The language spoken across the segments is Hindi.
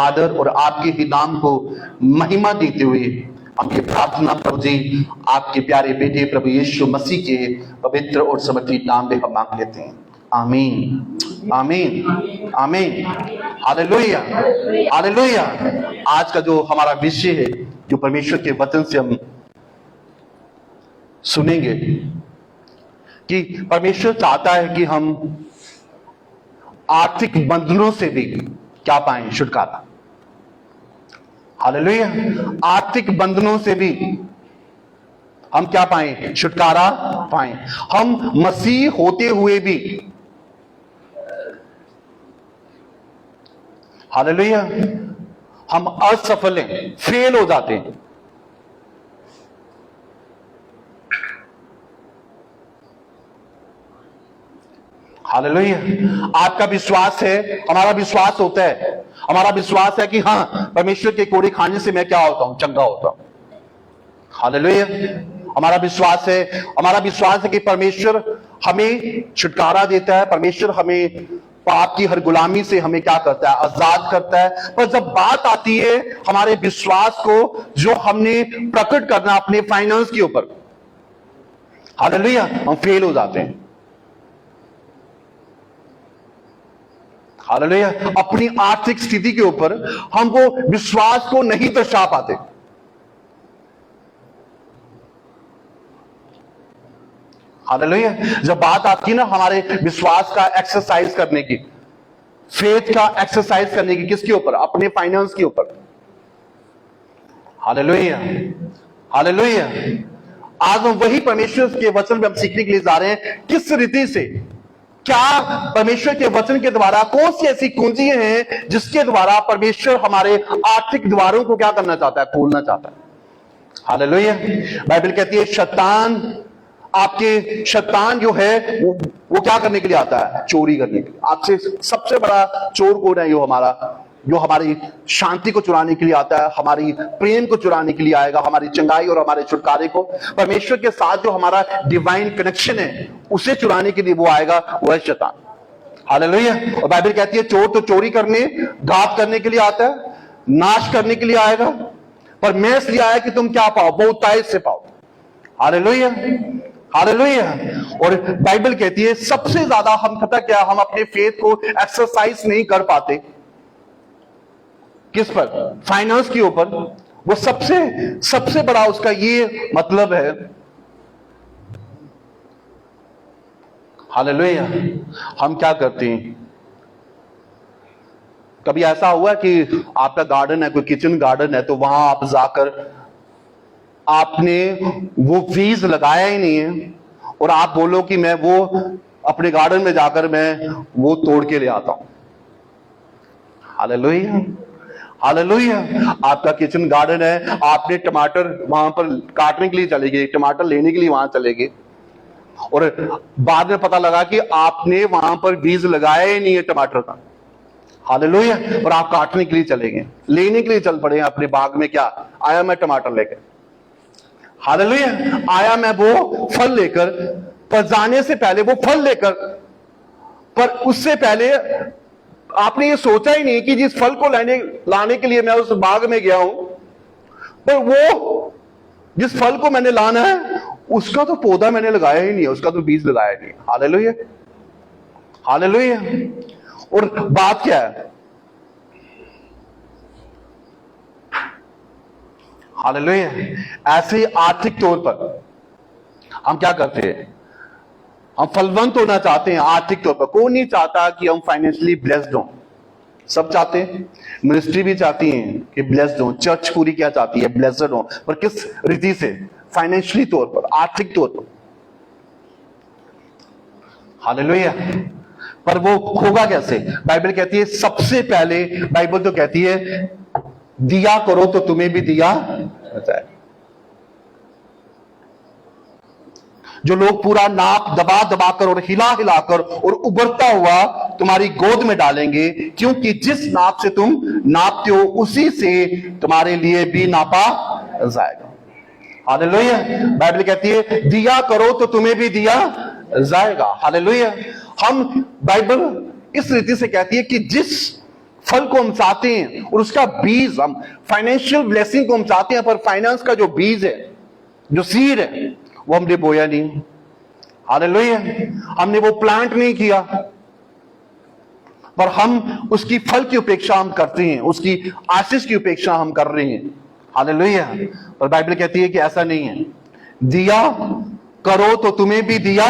आदर और आपके ही नाम को महिमा देते हुए हम ये प्रार्थना प्रभु जी आपके प्यारे बेटे प्रभु यीशु मसीह के पवित्र और समर्पित नाम में हम मांग लेते हैं। आमीन आमीन आमीन। Hallelujah hallelujah. आज का जो हमारा विषय है, जो परमेश्वर के वचन से हम सुनेंगे कि परमेश्वर चाहता है कि हम आर्थिक बंधनों से भी क्या पाएं? छुटकारा। हालेलुया। आर्थिक बंधनों से भी हम क्या पाएं? छुटकारा पाएं। हम मसीह होते हुए भी, हालेलुया, हम असफल हैं, फेल हो जाते हैं। हालेलुया। आपका विश्वास है, हमारा विश्वास होता है, हमारा विश्वास है कि हाँ, परमेश्वर के कोड़े खाने से मैं क्या होता हूं? चंगा होता हूं। हालेलुया। हमारा विश्वास है कि परमेश्वर हमें छुटकारा देता है, परमेश्वर हमें पाप की हर गुलामी से हमें क्या करता है? आजाद करता है। पर जब बात आती है हमारे विश्वास को जो हमने प्रकट करना अपने फाइनेंस के ऊपर, हालेलुया, हम फेल हो जाते हैं। हालेलुया। अपनी आर्थिक स्थिति के ऊपर हम वो विश्वास को नहीं दर्शा पाते। हालेलुया। जब बात आती है ना हमारे विश्वास का एक्सरसाइज करने की, फेथ का एक्सरसाइज करने की, किसके ऊपर? अपने फाइनेंस के ऊपर। Hallelujah hallelujah. आज हम वही परमेश्वर के वचन में हम सीखने के लिए जा रहे हैं। किस रीति से, क्या परमेश्वर के वचन के द्वारा कौन सी ऐसी कुंजी हैं जिसके द्वारा परमेश्वर हमारे आर्थिक द्वारों को क्या करना चाहता है? खोलना चाहता है। हालेलुया। बाइबल कहती है शैतान जो है वो क्या करने के लिए आता है? चोरी करने के लिए। आपसे सबसे बड़ा चोर कौन है? जो हमारी शांति को चुराने के लिए आता है, हमारी प्रेम को चुराने के लिए आएगा, हमारी चंगाई और हमारे छुटकारे को, परमेश्वर के साथ जो हमारा डिवाइन कनेक्शन है उसे चुराने के लिए वो आएगा, वो है शैतान। हालेलुया। और बाइबल कहती है चोर तो चोरी करने, घात करने के लिए आता है, नाश करने के लिए आएगा, पर मैं इसलिए आया कि तुम क्या पाओ? बहुतायत से पाओ। Hallelujah hallelujah. और बाइबल कहती है सबसे ज्यादा हम क्या, हम अपने फेथ को एक्सरसाइज नहीं कर पाते। किस पर? फाइनेंस के ऊपर। वो सबसे बड़ा उसका ये मतलब है। हालेलुया। हम क्या करते हैं? कभी ऐसा हुआ कि आपका गार्डन है, कोई किचन गार्डन है, तो वहां आप जाकर आपने वो बीज लगाया ही नहीं है और आप बोलो कि मैं वो अपने गार्डन में जाकर मैं वो तोड़ के ले आता हूं। Hallelujah hallelujah. आपका किचन गार्डन है, आपने टमाटर वहां पर काटने के लिए चले गए, टमाटर लेने के लिए वहां चले गए, और बाद में पता लगा कि आपने वहां पर बीज लगाया ही नहीं है टमाटर का। हालेलुया। और आप काटने के लिए चले गए, लेने के लिए चल पड़े अपने बाग में। क्या आया? मैं टमाटर लेकर। हालेलुया। आया मैं वो फल लेकर, पर जाने से पहले वो फल लेकर, पर उससे पहले आपने ये सोचा ही नहीं कि जिस फल को लाने के लिए मैं उस बाग में गया हूं, पर वो जिस फल को मैंने लाना है उसका तो पौधा मैंने लगाया ही नहीं है, उसका तो बीज लगाया ही नहीं। Hallelujah hallelujah. और बात क्या है? हालेलुया। ऐसे ही आर्थिक तौर पर हम क्या करते हैं? हम फलवंत होना चाहते हैं आर्थिक तौर पर। कौन नहीं चाहता कि हम फाइनेंशियली ब्लेस्ड हों? सब चाहते हैं। मिनिस्ट्री भी चाहती है कि ब्लेस्ड हो, चर्च पूरी क्या चाहती है? ब्लेस्ड हो। पर किस रीति से? फाइनेंशियली तौर पर, आर्थिक तौर पर। हालेलुया। पर वो होगा कैसे? बाइबल कहती है सबसे पहले, बाइबल तो कहती है दिया करो तो तुम्हें भी दिया जाए। जो लोग पूरा नाप दबा दबा कर और हिला हिलाकर और उभरता हुआ तुम्हारी गोद में डालेंगे, क्योंकि जिस नाप से तुम नापते हो उसी से तुम्हारे लिए भी नापा जाएगा। हालेलुया। बाइबल कहती है दिया करो तो तुम्हें भी दिया जाएगा। हालेलुया। हम बाइबल इस रीति से कहती है कि जिस फल को हम चाहते हैं और उसका बीज, हम फाइनेंशियल ब्लेसिंग को हम चाहते हैं, पर फाइनेंस का जो बीज है, जो सीड है, वो हमने बोया नहीं। हालेलुया। हमने वो प्लांट नहीं किया, पर हम उसकी फल की उपेक्षा हम करते हैं, उसकी आशीष की उपेक्षा हम कर रहे हैं। हालेलुया। पर बाइबल कहती है कि ऐसा नहीं है। दिया करो तो तुम्हें भी दिया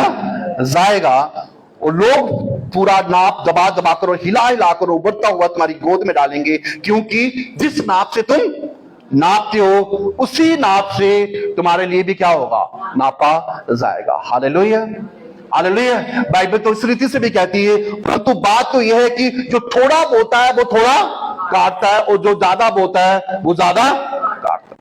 जाएगा, और लोग पूरा नाप दबा दबा कर और हिला हिला कर उबरता हुआ तुम्हारी गोद में डालेंगे, क्योंकि जिस नाप से तुम नापते हो उसी नाप से तुम्हारे लिए भी क्या होगा, नापा जाएगा। हालेलुया। हालेलुया। बाइबल तो इस रीति से भी कहती है, परंतु बात तो यह है कि जो थोड़ा बोता है वो थोड़ा काटता है, और जो ज्यादा बोता है वो ज्यादा काटता है।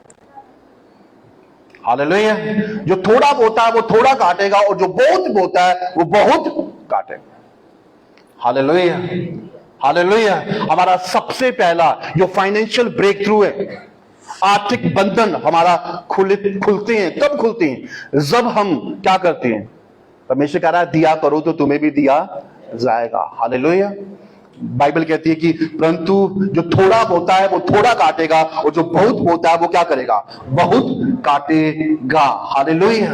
हालेलुया। जो थोड़ा बोता है वो थोड़ा काटेगा, और जो बहुत बोता है वो बहुत काटेगा। हालेलुया। हालेलुया। हमारा सबसे पहला जो फाइनेंशियल ब्रेक थ्रू है, आर्थिक बंधन हमारा खुलते हैं। कब खुलते हैं? जब हम क्या करते हैं? परमेश्वर कह रहा है दिया करो तो तुम्हें भी दिया जाएगा। हालेलुया। बाइबल कहती है कि परंतु जो थोड़ा बोता है वो थोड़ा काटेगा, और जो बहुत बोता है वो क्या करेगा, बहुत काटेगा। हालेलुया।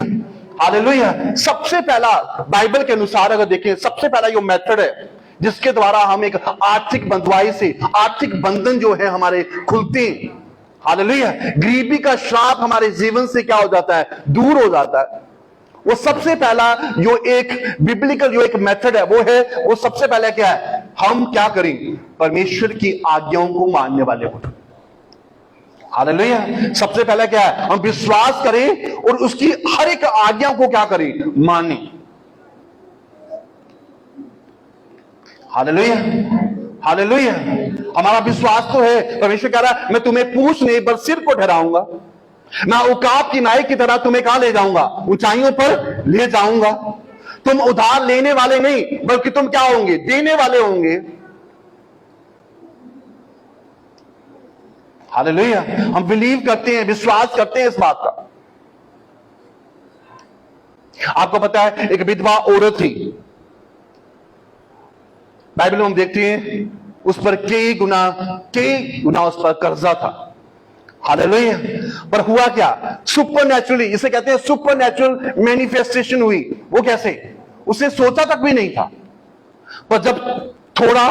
हालेलुया। सबसे पहला बाइबल के अनुसार अगर देखें, सबसे पहला जो मेथड है जिसके द्वारा हम एक आर्थिक बंधुआई से, आर्थिक बंधन जो है हमारे खुलते हैं। हालेलुया। गरीबी का श्राप हमारे जीवन से क्या हो जाता है, दूर हो जाता है। वो सबसे पहला जो एक बिब्लिकल जो एक मेथड है वो है, वो सबसे पहले क्या है, हम क्या करें, परमेश्वर की आज्ञाओं को मानने वाले हो। हालेलुया। सबसे पहले क्या है, हम विश्वास करें और उसकी हर एक आज्ञा को क्या करें, माने। हालेलुया। हालेलुया। हमारा विश्वास तो है, परमेश्वर कह रहा है मैं तुम्हें पूंछ नहीं पर सिर को ठहराऊंगा, मैं उकाब की नाई की तरह तुम्हें कहां ले जाऊंगा, ऊंचाइयों पर ले जाऊंगा। तुम उधार लेने वाले नहीं बल्कि तुम क्या होंगे, देने वाले होंगे। हालेलुया। हम बिलीव करते हैं, विश्वास करते हैं इस बात का। आपको पता है एक विधवा औरत थी, बाइबल में हम देखते हैं उस पर कई गुना उस पर कर्जा था। हालेलुया। पर हुआ क्या, सुपरनैचुरली, इसे कहते हैं सुपरनैचुरल मैनिफेस्टेशन हुई। वो कैसे, उसे सोचा तक भी नहीं था, पर जब थोड़ा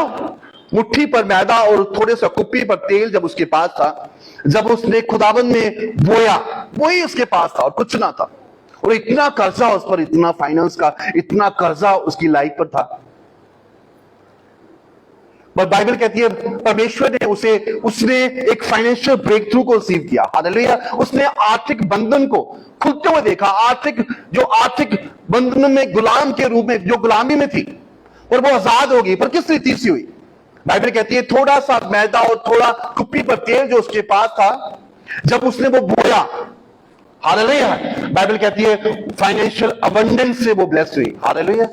मुट्ठी पर मैदा और थोड़े से कुप्पी पर तेल जब उसके पास था, जब उसने खुदाबंद में बोया, वही उसके पास था और कुछ ना था, और इतना कर्जा उस पर, इतना फाइनेंस का इतना कर्जा उसकी लाइफ पर था। पर बाइबल कहती है परमेश्वर ने उसने एक फाइनेंशियल ब्रेक थ्रू को रिसीव किया। हालेलुया। उसने आर्थिक बंधन को खुलते हुए देखा, आर्थिक बंधन में गुलाम के रूप में जो गुलामी में थी, और वो आजाद होगी। पर किस रीति से हुई? बाइबल कहती है थोड़ा सा मैदा और थोड़ा कुप्पी पर तेल जो उसके पास था, जब उसने वो बोया, हालेलुया, बाइबल कहती है फाइनेंशियल अबंडेंस से वो ब्लेस्ड हुई। हालेलुया।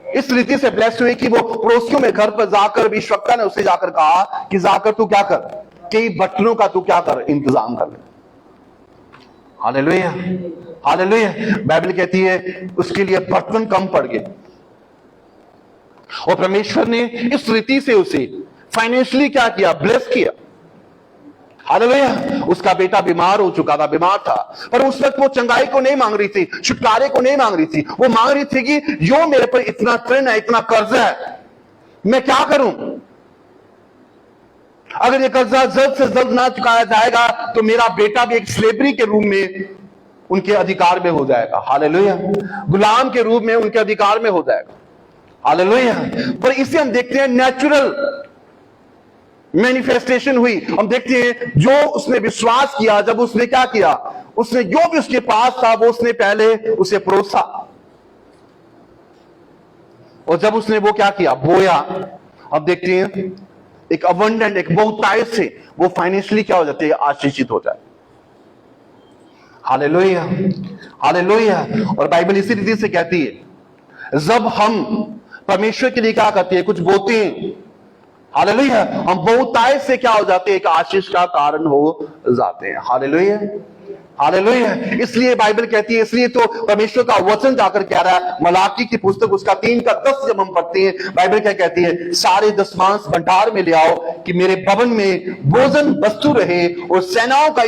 इस रीति से ब्लेस्ड हुई कि वो पड़ोसियों में घर पर जाकर, भविष्यवक्ता ने उससे जाकर कहा कि जाकर तू क्या कर, कई बर्तनों का तू क्या कर, इंतजाम कर ले। हालेलुया। हालेलुया। बाइबल कहती है उसके लिए बर्तन कम पड़ गए, और परमेश्वर ने इस रीति से उसे फाइनेंशियली क्या किया, ब्लेस किया। हालेलुया। उसका बेटा बीमार हो चुका था, बीमार था, पर उस वक्त वो चंगाई को नहीं मांग रही थी, छुटकारे को नहीं मांग रही थी। वो मांग रही थी कि जो मेरे पर इतना ऋण है, इतना कर्जा है, मैं क्या करूं? अगर ये कर्जा जल्द से जल्द ना चुकाया जाएगा तो मेरा बेटा भी एक स्लेवरी के रूप में उनके अधिकार में हो जाएगा। हालेलुया। गुलाम के रूप में उनके अधिकार में हो जाएगा। हालेलुया। पर इसे हम देखते हैं नेचुरल मैनिफेस्टेशन हुई। हम देखते हैं जो उसने विश्वास किया, जब उसने क्या किया, उसने जो भी उसके पास था वो उसने पहले उसे परोसा, और जब उसने वो क्या किया, बोया। अब देखते हैं एक अबंडेंट, एक बहुतायत से वो फाइनेंशियली क्या हो जाते हैं, आशीषित हो जाए। हालेलुया। हालेलुया। और बाइबल इसी रीति से कहती है जब हम परमेश्वर के लिए क्या करते हैं, कुछ बोते हैं, हालेलुया, हम बहुतायत से क्या हो जाते हैं, एक आशीष का कारण हो जाते हैं। हालेलुया। हालेलुया। इसलिए बाइबल कहती है, इसलिए तो परमेश्वर का वचन जाकर कह रहा है, मलाकी की पुस्तक उसका 3:10 जब हम पढ़ते हैं, बाइबल क्या कहती है, सारे दशमांश भंडार में ले आओ कि मेरे भवन में भोजन वस्तु रहे। और सेनाओं का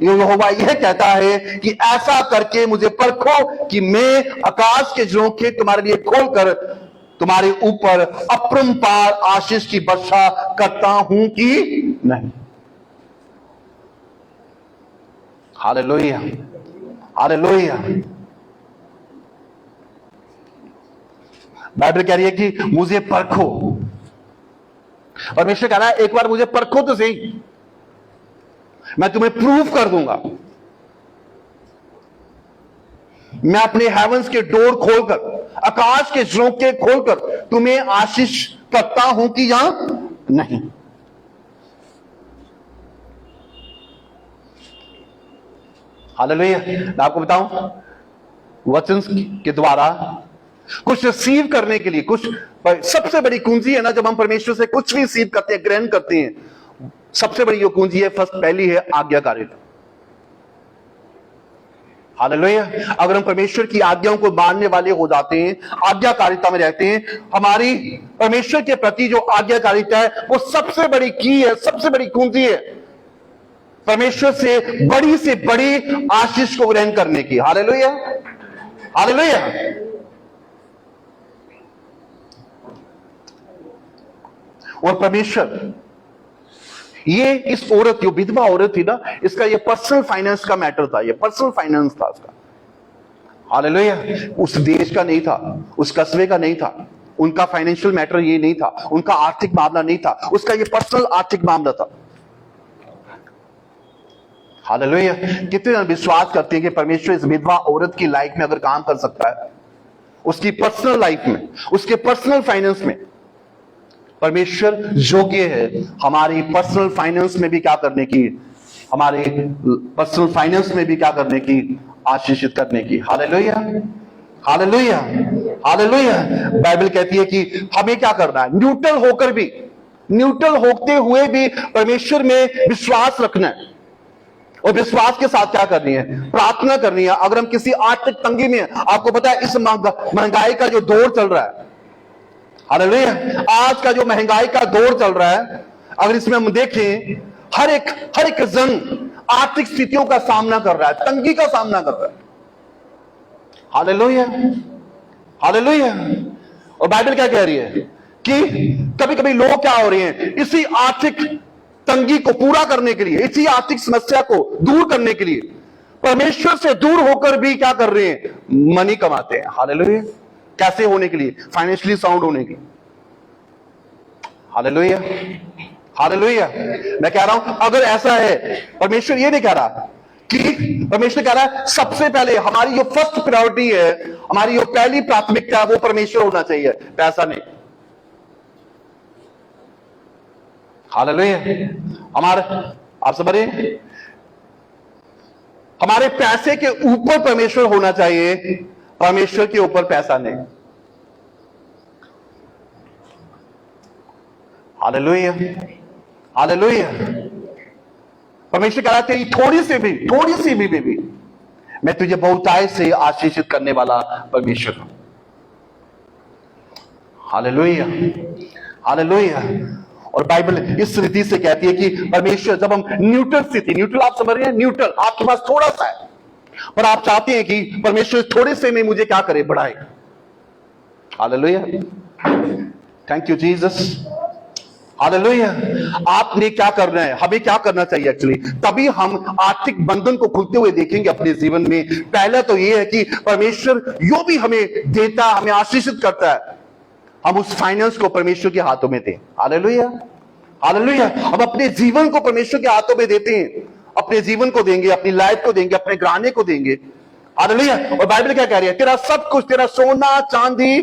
यहोवा यह कहता है कि ऐसा करके मुझे परखो कि मैं आकाश के झोंके तुम्हारे लिए खोलकर तुम्हारे ऊपर अपरंपार आशीष की वर्षा करता हूं कि नहीं। Hallelujah, hallelujah. बाइबल कह रही है कि मुझे परखो। परमेश्वर कह रहा है एक बार मुझे परखो तो सही, मैं तुम्हें प्रूफ कर दूंगा। मैं अपने हेवंस के डोर खोलकर, आकाश के झोंके खोलकर तुम्हें आशीष करता हूं कि या नहीं। हालेलुया। मैं आपको बताऊं, वचन के द्वारा कुछ रिसीव करने के लिए, कुछ सबसे बड़ी कुंजी है ना, जब हम परमेश्वर से कुछ भी रिसीव करते हैं, ग्रहण करते हैं, सबसे बड़ी जो कुंजी है, पहली है आज्ञाकारिता। हालेलुया। अगर हम परमेश्वर की आज्ञाओं को मानने वाले हो जाते हैं, आज्ञाकारिता में रहते हैं, हमारी परमेश्वर के प्रति जो आज्ञाकारिता है वो सबसे बड़ी की है, सबसे बड़ी कुंजी है परमेश्वर से बड़ी आशीष को ग्रहण करने की। Hallelujah, hallelujah. और परमेश्वर ये इस औरत, जो विधवा औरत थी ना, इसका ये पर्सनल फाइनेंस का मैटर था, ये पर्सनल फाइनेंस था उसका। हालेलुया। उस देश का नहीं था, उस कस्बे का नहीं था, उनका फाइनेंशियल मैटर ये नहीं था, उनका आर्थिक मामला नहीं था, उसका ये पर्सनल आर्थिक मामला था। हालेलुया। कितने जन विश्वास करते हैं कि परमेश्वर इस विधवा औरत की लाइफ में अगर काम कर सकता है, उसकी पर्सनल लाइफ में, उसके पर्सनल फाइनेंस में, परमेश्वर योग्य है हमारी पर्सनल फाइनेंस में भी क्या करने की, हमारे पर्सनल फाइनेंस में भी क्या करने की, आशीषित करने की। Hallelujah, hallelujah, hallelujah. बाइबल कहती है कि हमें क्या करना है, न्यूट्रल होकर भी, न्यूट्रल होते हुए भी परमेश्वर में विश्वास रखना है। और विश्वास के साथ क्या करनी है, प्रार्थना करनी है। अगर हम किसी आर्थिक तंगी में, आपको पता है इस महंगाई का जो दौर चल रहा है, हालेलुया, आज का जो महंगाई का दौर चल रहा है, अगर इसमें हम देखें, हर एक जन आर्थिक स्थितियों का सामना कर रहा है, तंगी का सामना कर रहा है। Hallelujah, hallelujah. और बाइबल क्या कह रही है कि कभी कभी लोग क्या हो रहे हैं, इसी आर्थिक तंगी को पूरा करने के लिए, इसी आर्थिक समस्या को दूर करने के लिए परमेश्वर से दूर होकर भी क्या कर रहे हैं, मनी कमाते हैं। हालेलुया। कैसे होने के लिए, फाइनेंशियली साउंड होने की। Hallelujah, hallelujah. मैं कह रहा हूं अगर ऐसा है, परमेश्वर ये नहीं कह रहा कि, परमेश्वर कह रहा है सबसे पहले हमारी जो फर्स्ट प्रायोरिटी है, हमारी जो पहली प्राथमिकता है, वो परमेश्वर होना चाहिए, पैसा नहीं। हालेलुया। हमारे, आप समझ रहे हैं, हमारे पैसे के ऊपर परमेश्वर होना चाहिए, परमेश्वर के ऊपर पैसा नहीं। Hallelujah, hallelujah. परमेश्वर कह रहा है तेरी थोड़ी सी भी मैं तुझे बहुतायत से आशीषित करने वाला परमेश्वर हूं। Hallelujah, hallelujah. और बाइबल इस रीति से कहती है कि परमेश्वर, जब हम न्यूट्रल स्थिति, न्यूट्रल आप समझ रहे हैं, न्यूट्रल आपके पास थोड़ा सा है, पर आप चाहते हैं कि परमेश्वर थोड़े से में मुझे क्या करे, बढ़ाए। Hallelujah, thank you Jesus. Hallelujah. आपने क्या करना है, हमें क्या करना चाहिए एक्चुअली, तभी हम आर्थिक बंधन को खुलते हुए देखेंगे अपने जीवन में। पहला तो यह है कि परमेश्वर जो भी हमें देता, हमें आशीषित करता है, हम उस फाइनेंस को परमेश्वर के हाथों में दें। Hallelujah, hallelujah. हम अपने जीवन को परमेश्वर के हाथों में देते हैं, अपने जीवन को देंगे, अपनी लाइफ को देंगे, अपने घराने को देंगे। हालेलुया। और बाइबल क्या कह रही है, तेरा सब कुछ, तेरा सोना चांदी,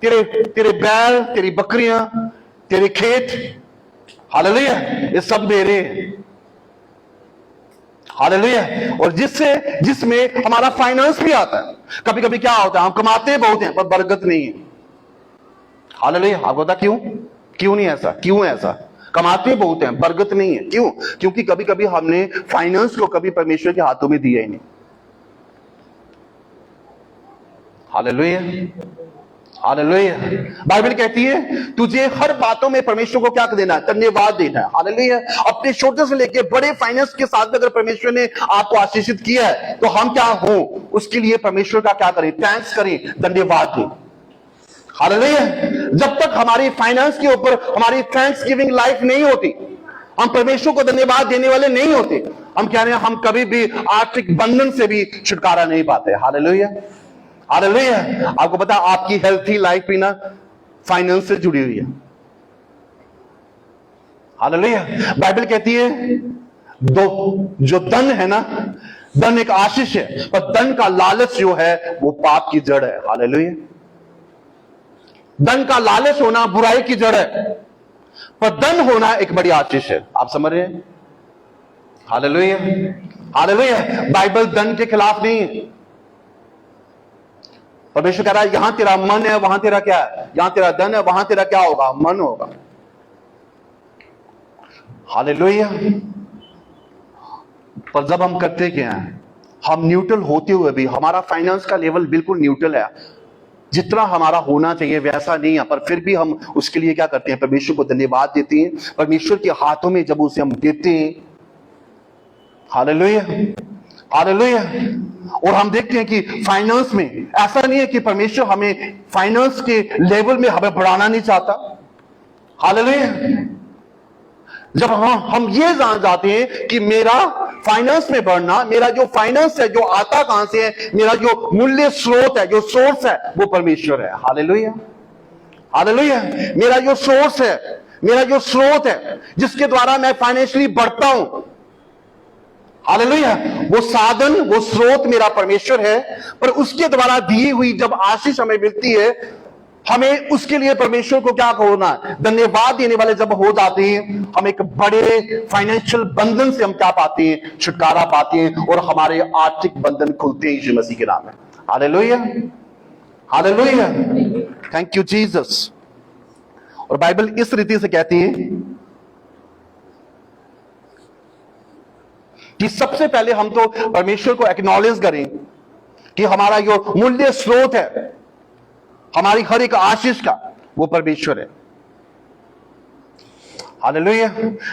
तेरे बैल, तेरी बकरियां, तेरे खेत, हालेलुया, ये सब मेरे हैं। हालेलुया। और जिसमें हमारा फाइनेंस भी आता है। कभी कभी क्या होता है, हम कमाते बहुत हैं पर बरकत नहीं है। हालेलुया। आपको पता क्यों नहीं ऐसा, क्यों है ऐसा? कमाते बहुत हैं, बरकत नहीं है। क्यों? क्योंकि कभी कभी हमने फाइनेंस को कभी परमेश्वर के हाथों में दिया ही नहीं। Hallelujah, hallelujah. बाइबल कहती है तुझे हर बातों में परमेश्वर को क्या देना है? धन्यवाद देना है। हालेलुया। अपने छोटे से लेके बड़े फाइनेंस के साथ अगर परमेश्वर ने आपको आशीषित किया है तो हम क्या हो उसके लिए परमेश्वर का क्या करें? थैंक्स करें, धन्यवाद दें। हालेलुया। जब तक हमारी फाइनेंस के ऊपर हमारी थैंक्स गिविंग लाइफ नहीं होती, हम परमेश्वर को धन्यवाद देने वाले नहीं होते, हम कह रहे हैं हम कभी भी आर्थिक बंधन से भी छुटकारा नहीं पाते। Hallelujah, hallelujah. आपको पता आपकी हेल्थी लाइफ भी ना फाइनेंस से जुड़ी हुई है। हालेलुया। बाइबल कहती है जो धन है ना, धन एक आशीष है, पर धन का लालच जो है वो पाप की जड़ है। हालेलुया। धन का लालच होना बुराई की जड़ है, पर धन होना एक बड़ी आशीष है। आप समझ रहे हैं? Hallelujah, hallelujah. बाइबल धन के खिलाफ नहीं है। परमेश्वर कह रहा है यहां तेरा मन है वहां तेरा क्या है? यहां तेरा धन है वहां तेरा क्या होगा? मन होगा। हालेलुया। पर जब हम करते क्या हैं, हम न्यूट्रल होते हुए भी हमारा फाइनेंस का लेवल बिल्कुल न्यूट्रल है, जितना हमारा होना चाहिए वैसा नहीं है, पर फिर भी हम उसके लिए क्या करते हैं? परमेश्वर को धन्यवाद देते हैं। परमेश्वर के हाथों में जब उसे हम देते हैं, हालेलुया, हालेलुया। और हम देखते हैं कि फाइनेंस में ऐसा नहीं है कि परमेश्वर हमें फाइनेंस के लेवल में हमें बढ़ाना नहीं चाहता। हालेलुया। जब हम ये जान जाते हैं कि मेरा फाइनेंस में बढ़ना, मेरा जो फाइनेंस है जो आता कहां से है, मेरा जो मूल्य स्रोत है, जो सोर्स है वो परमेश्वर है। Hallelujah, hallelujah. मेरा जो सोर्स है, मेरा जो स्रोत है जिसके द्वारा मैं फाइनेंशियली बढ़ता हूं, हालेलुया, वो साधन वो स्रोत मेरा परमेश्वर है। पर उसके द्वारा दी हुई जब आशीष हमें मिलती है, हमें उसके लिए परमेश्वर को क्या होना है? धन्यवाद देने वाले जब हो जाते हैं, हम एक बड़े फाइनेंशियल बंधन से हम क्या पाते हैं? छुटकारा पाते हैं, और हमारे आर्थिक बंधन खुलते हैं यीशु मसीह के नाम में। Hallelujah, hallelujah. Thank you Jesus. और बाइबल इस रीति से कहती है कि सबसे पहले हम तो परमेश्वर को एक्नॉलेज करें कि हमारा जो मूल्य स्रोत है हमारी हर एक आशीष का वो परमेश्वर है। हालेलुया।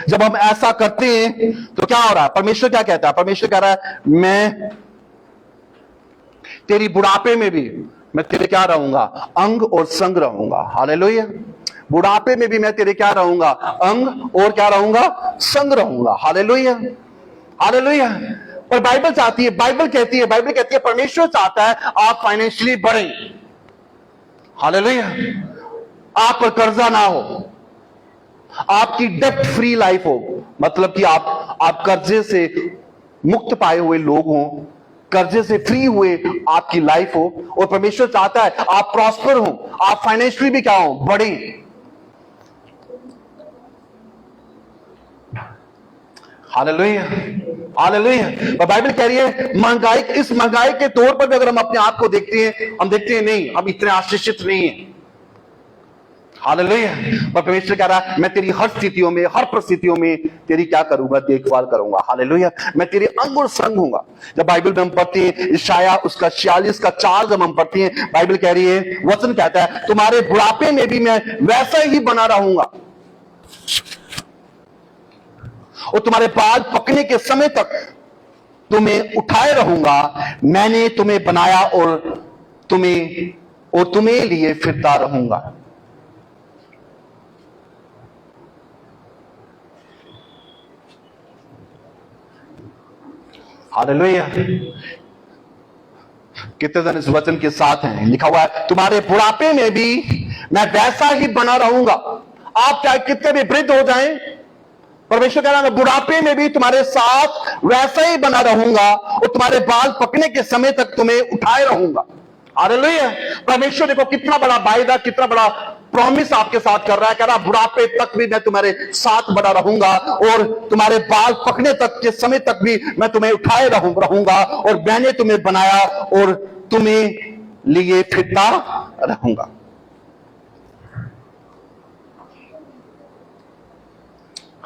जब हम ऐसा करते हैं तो क्या हो रहा है? परमेश्वर क्या कहता है? परमेश्वर कह रहा है मैं तेरी बुढ़ापे में भी मैं तेरे क्या रहूंगा? अंग और संग रहूंगा। हालेलुया। बुढ़ापे में भी मैं तेरे क्या रहूंगा? अंग और क्या रहूंगा? संग रहूंगा। Hallelujah, hallelujah. पर बाइबल चाहती है, बाइबल कहती है परमेश्वर चाहता है आप फाइनेंशियली बढ़ें। हालेलुया। आप पर कर्जा ना हो, आपकी डेप्ट फ्री लाइफ हो, मतलब कि आप कर्जे से मुक्त पाए हुए लोग हो, कर्जे से फ्री हुए आपकी लाइफ हो। और परमेश्वर चाहता है आप प्रॉस्पर हो, आप फाइनेंशियली भी क्या हो? बढ़ें। Hallelujah, hallelujah. बाइबल कह रही है महंगाई, इस महंगाई के तौर पर भी अगर हम अपने आप को देखते हैं, हम देखते हैं नहीं, हम इतने आशीषित नहीं हैं। हालेलुया। पर परमेश्वर कह रहा है मैं तेरी हर स्थितियों में, हर परिस्थितियों में तेरी क्या करूंगा? देखभाल करूंगा। हालेलुया। मैं तेरे अंग और संग हूंगा। जब बाइबल में हम पढ़ते हैं इशाया उसका 46 का 4 जब हम पढ़ते हैं, बाइबल कह रही है, वचन कहता है तुम्हारे बुढ़ापे में भी मैं वैसा ही बना रहूंगा, और तुम्हारे बाल पकने के समय तक तुम्हें उठाए रहूंगा। मैंने तुम्हें बनाया और तुम्हें लिए फिरता रहूंगा। हालेलुया। कितने जन इस वचन के साथ हैं? लिखा हुआ है तुम्हारे बुढ़ापे में भी मैं वैसा ही बना रहूंगा। आप चाहे कितने भी वृद्ध हो जाएं, परमेश्वर कह रहा है मैं बुढ़ापे में भी तुम्हारे साथ वैसा ही बना रहूंगा, और तुम्हारे बाल पकने के समय तक तुम्हें उठाए रहूंगा। हालेलुया। परमेश्वर देखो कितना बड़ा वायदा, कितना बड़ा प्रॉमिस आपके साथ कर रहा है। कह रहा बुढ़ापे तक भी मैं तुम्हारे साथ बना रहूंगा, और तुम्हारे बाल पकने तक के समय तक भी मैं तुम्हें उठाए रहूंगा, और मैंने तुम्हें बनाया और तुम्हें लिए फिरता रहूंगा।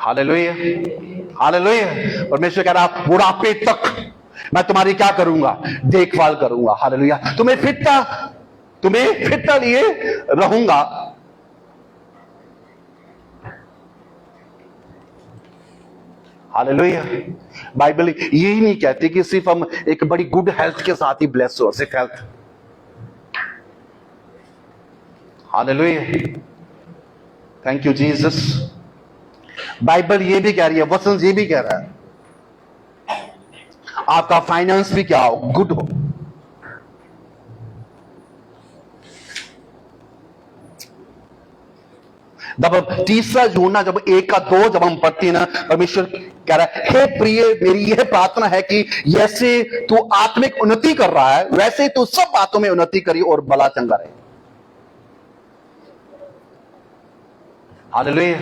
Hallelujah, hallelujah. परमेश्वर कह रहा बुढ़ापे तक मैं तुम्हारी क्या करूंगा, देखभाल करूंगा। हालेलुया, तुम्हें फिटता लिए रहूंगा। हालेलुया। बाइबल यही नहीं कहती कि सिर्फ हम एक बड़ी गुड हेल्थ के साथ ही ब्लेस हो, सिर्फ health. Hallelujah, thank you Jesus. Bible ये भी कह रही है, वचन ये भी कह रहा है आपका फाइनेंस भी क्या हो, गुड हो। जब तीसरा जोड़ना, जब एक का दो जब हम पढ़ते हैं ना, परमेश्वर कह रहा है हे प्रिय मेरी यह प्रार्थना है कि जैसे तू आत्मिक उन्नति कर रहा है वैसे तू सब बातों में उन्नति करी और भला चंगा रहे। हालेलुया।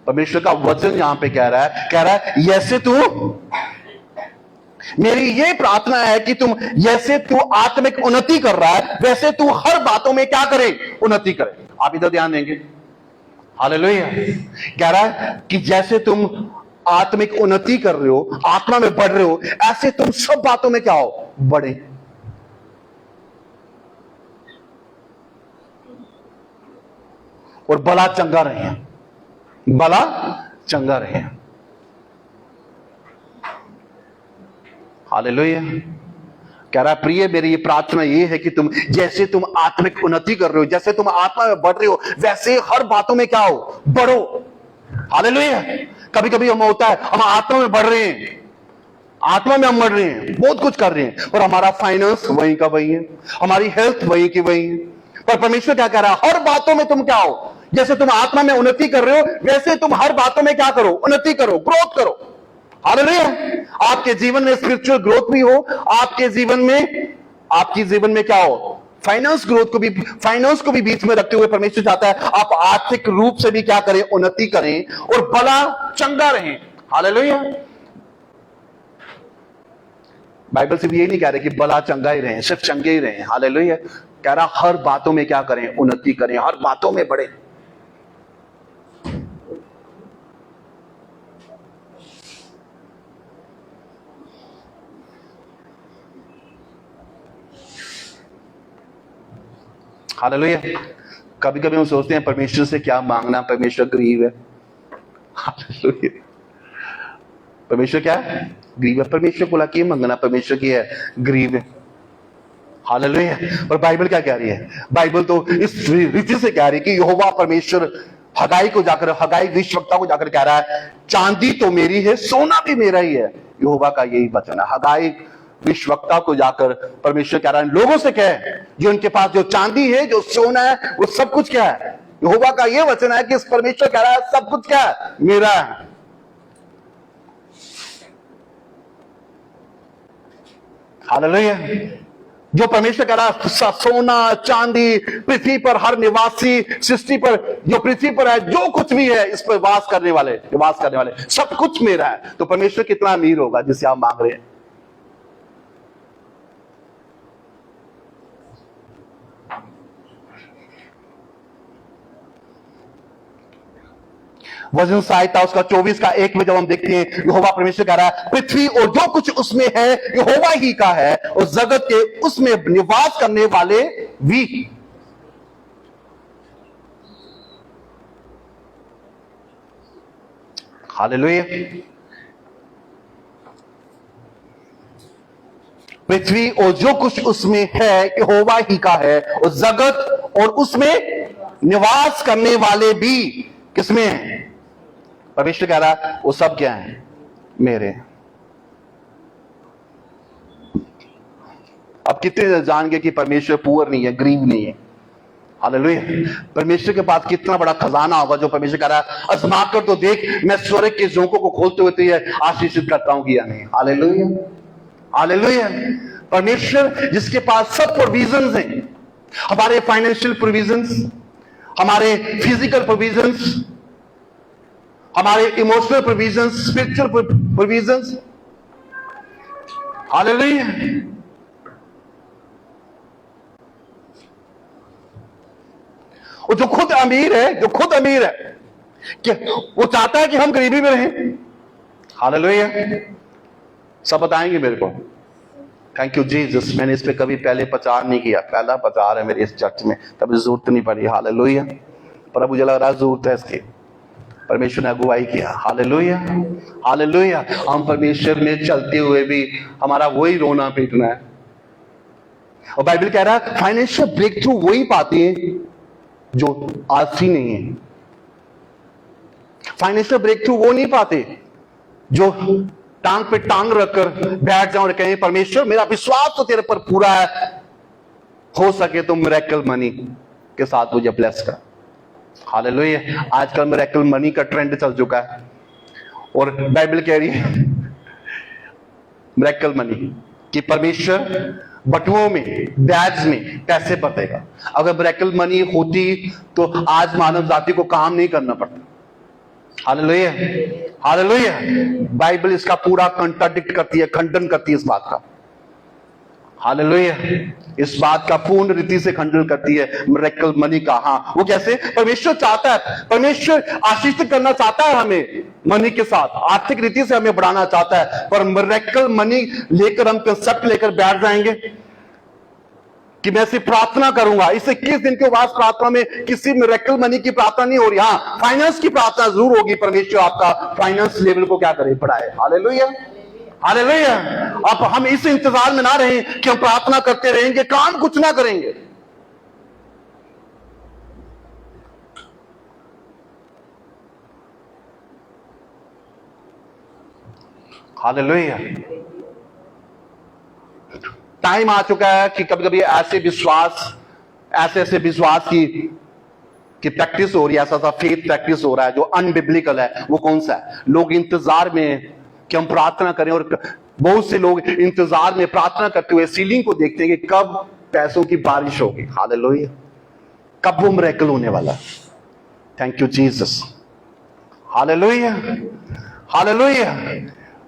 परमेश्वर का वचन यहां पे कह रहा है जैसे तू, मेरी ये प्रार्थना है कि तुम जैसे तू आत्मिक उन्नति कर रहा है वैसे तू हर बातों में क्या करे, उन्नति करे। आप इधर ध्यान देंगे। हालेलुया। कह रहा है कि जैसे तुम आत्मिक उन्नति कर रहे हो, आत्मा में बढ़ रहे हो, ऐसे तुम सब बातों में क्या हो, बढ़े। और भला चंगा रहे, भला चंगा रहे। हालेलुया। कह रहा है प्रिय मेरी ये प्रार्थना ये है कि तुम जैसे तुम आत्मिक उन्नति कर रहे हो, जैसे तुम आत्मा में बढ़ रहे हो, वैसे हर बातों में क्या हो, बढ़ो। हालेलुया। कभी कभी हम होता है हम आत्मा में बढ़ रहे हैं, आत्मा में हम बढ़ रहे हैं, बहुत कुछ कर रहे हैं, पर हमारा फाइनेंस वही का वही है, हमारी हेल्थ वही की वही है। पर परमेश्वर क्या कह रहा है, हर बातों में तुम क्या हो, जैसे तुम आत्मा में उन्नति कर रहे हो वैसे तुम हर बातों में क्या करो, उन्नति करो, ग्रोथ करो। हालेलुया। आपके जीवन में स्पिरिचुअल ग्रोथ भी हो, आपके जीवन में क्या हो, फाइनेंस को भी बीच में रखते हुए परमेश्वर चाहता है आप आर्थिक रूप से भी क्या करें, उन्नति करें और भला चंगा रहें। हालेलुया। बाइबल सिर्फ ये नहीं कह रहे कि भला चंगा ही रहें, सिर्फ चंगे ही रहें। हालेलुया। कह रहा हर बातों में क्या करें, उन्नति करें, हर बातों में बढ़े। हालेलुया। कभी कभी हम सोचते हैं परमेश्वर से क्या मांगना, परमेश्वर गरीब है। हालेलुया। परमेश्वर क्या है, गरीब है। परमेश्वर को क्या मांगना, परमेश्वर की है, गरीब है। हालेलुया। और बाइबल क्या कह रही है, बाइबल तो इस रीति से कह रही है कि यहोवा परमेश्वर हगाई भविष्यवक्ता को जाकर कह रहा है चांदी तो मेरी है, सोना भी मेरा ही है। यहोवा का यही वचन है। हगाई भविष्यवक्ता को जाकर परमेश्वर कह रहा है लोगों से कह, जो उनके पास जो चांदी है, जो सोना है, वो सब कुछ क्या है, यहोवा का यह वचन है कि इस परमेश्वर कह रहा है सब कुछ क्या है, मेरा है। हालेलुया। जो परमेश्वर कह रहा है सोना चांदी, पृथ्वी पर हर निवासी, सृष्टि पर जो पृथ्वी पर है, जो कुछ भी है, इस पर वास करने वाले सब कुछ मेरा है। तो परमेश्वर कितना अमीर होगा जिसे आप मांग रहे हैं। वचन संहिता उसका 24 का 1 में जब हम देखते हैं, यहोवा परमेश्वर कह रहा है पृथ्वी और जो कुछ उसमें है यहोवा ही का है और जगत के उसमें निवास करने वाले भी। हालेलुया। पृथ्वी और जो कुछ उसमें है यहोवा ही का है और जगत और उसमें निवास करने वाले भी किसमें है, परमेश्वर कह रहा है वो सब क्या है, मेरे। अब कितने जान गए कि परमेश्वर पुअर नहीं है, गरीब नहीं है। हालेलुया। परमेश्वर के पास कितना बड़ा खजाना होगा जो परमेश्वर कह रहा है आजमा कर तो देख, मैं स्वर्ग के झोंकों को खोलते हुए तुझे आशीषित करता हूं कि या नहीं। हालेलुया। हालेलुया। परमेश्वर जिसके पास सब प्रोविजंस हैं, हमारे फाइनेंशियल प्रोविजंस, हमारे फिजिकल प्रोविजंस, हमारे emotional provisions, spiritual provisions. Hallelujah. और जो खुद अमीर है, कि वो चाहता है कि हम गरीबी में रहें। हालेलुया। सब बताएंगे मेरे को। Thank you Jesus. मैंने इस पे कभी पहले प्रचार नहीं किया, पहला प्रचार है मेरे इस चर्च में, कभी जरूरत नहीं पड़ी। हालेलुया। पर मुझे लग रहा है जरूरत है इसकी। परमेश्वर ने अगुवाई किया। Hallelujah, hallelujah. हम परमेश्वर में चलते हुए भी हमारा वही रोना पीटना है। और बाइबल कह रहा है फाइनेंशियल ब्रेक थ्रू वही पाते हैं जो आलसी नहीं है। फाइनेंशियल ब्रेक थ्रू वो नहीं पाते जो टांग पे टांग रखकर बैठ जाओ और कहें परमेश्वर मेरा विश्वास तो तेरे पर पूरा है, हो सके तो मिरेकल मनी के साथ मुझे ब्लेस कर। हालेलुया। आजकल मिरेकल मनी का ट्रेंड चल चुका है और बाइबल कह रही है मिरेकल मनी कि परमेश्वर बटुओं में, बैग्स में पैसे भरेगा। अगर मिरेकल मनी होती तो आज मानव जाति को काम नहीं करना पड़ता। Hallelujah, hallelujah. बाइबल इसका पूरा कंट्राडिक्ट करती है, खंडन करती है इस बात का। हालेलुया। इस बात का पूर्ण रीति से खंडन करती है मिरेकल मनी का। हाँ, वो कैसे? परमेश्वर चाहता है, परमेश्वर आशीषित करना चाहता है हमें मनी के साथ, आर्थिक रीति से हमें बढ़ाना चाहता है। पर मिरेकल मनी लेकर हम कंसेप्ट लेकर बैठ जाएंगे कि मैं सिर्फ प्रार्थना करूंगा। इस 21 दिन के बाद प्रार्थना में किसी मिरेकल मनी की प्रार्थना नहीं हो रही। हाँ, फाइनेंस की प्रार्थना जरूर होगी। परमेश्वर आपका फाइनेंस लेवल को क्या करे? बढ़ाए। Hallelujah, hallelujah. अब हम इस इंतजार में ना रहें कि हम प्रार्थना करते रहेंगे, काम कुछ ना करेंगे। हालेलुया। टाइम आ चुका है कि कभी कभी ऐसे विश्वास की प्रैक्टिस हो रही है, ऐसा फेथ प्रैक्टिस हो रहा है जो अनबिब्लिकल है। वो कौन सा है? लोग इंतजार में कि हम प्रार्थना करें, और बहुत से लोग इंतजार में प्रार्थना करते हुए सीलिंग को देखते हैं कि कब पैसों की बारिश होगी। हालेलुया। कब वो मिरेकल होने वाला है। Thank you Jesus. Hallelujah, hallelujah.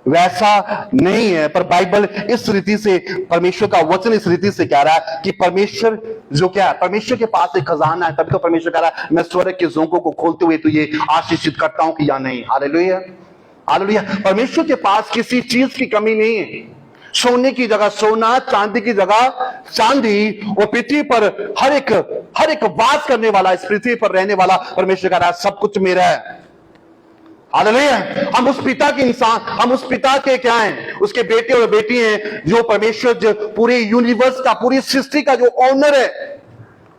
वैसा नहीं है, पर बाइबल इस रीति से, परमेश्वर का वचन इस रीति से कह रहा है कि परमेश्वर जो क्या है, परमेश्वर के पास एक खजाना है। तभी तो परमेश्वर कह रहा है मैं स्वर्ग के जोंकों को खोलते हुए तुझे आशीषित करता हूं कि या नहीं। Hallelujah, hallelujah. परमेश्वर के पास किसी चीज की कमी नहीं है। सोने की जगह सोना, चांदी की जगह चांदी, और पृथ्वी पर हर एक वास करने वाला, इस पृथ्वी पर रहने वाला परमेश्वर कह रहा है सब कुछ मेरा है। हालेलुया। हम उस पिता के इंसान, हम उस पिता के क्या हैं? उसके बेटे और बेटी हैं, जो परमेश्वर जो पूरे यूनिवर्स का, पूरी सृष्टि का जो ऑनर है।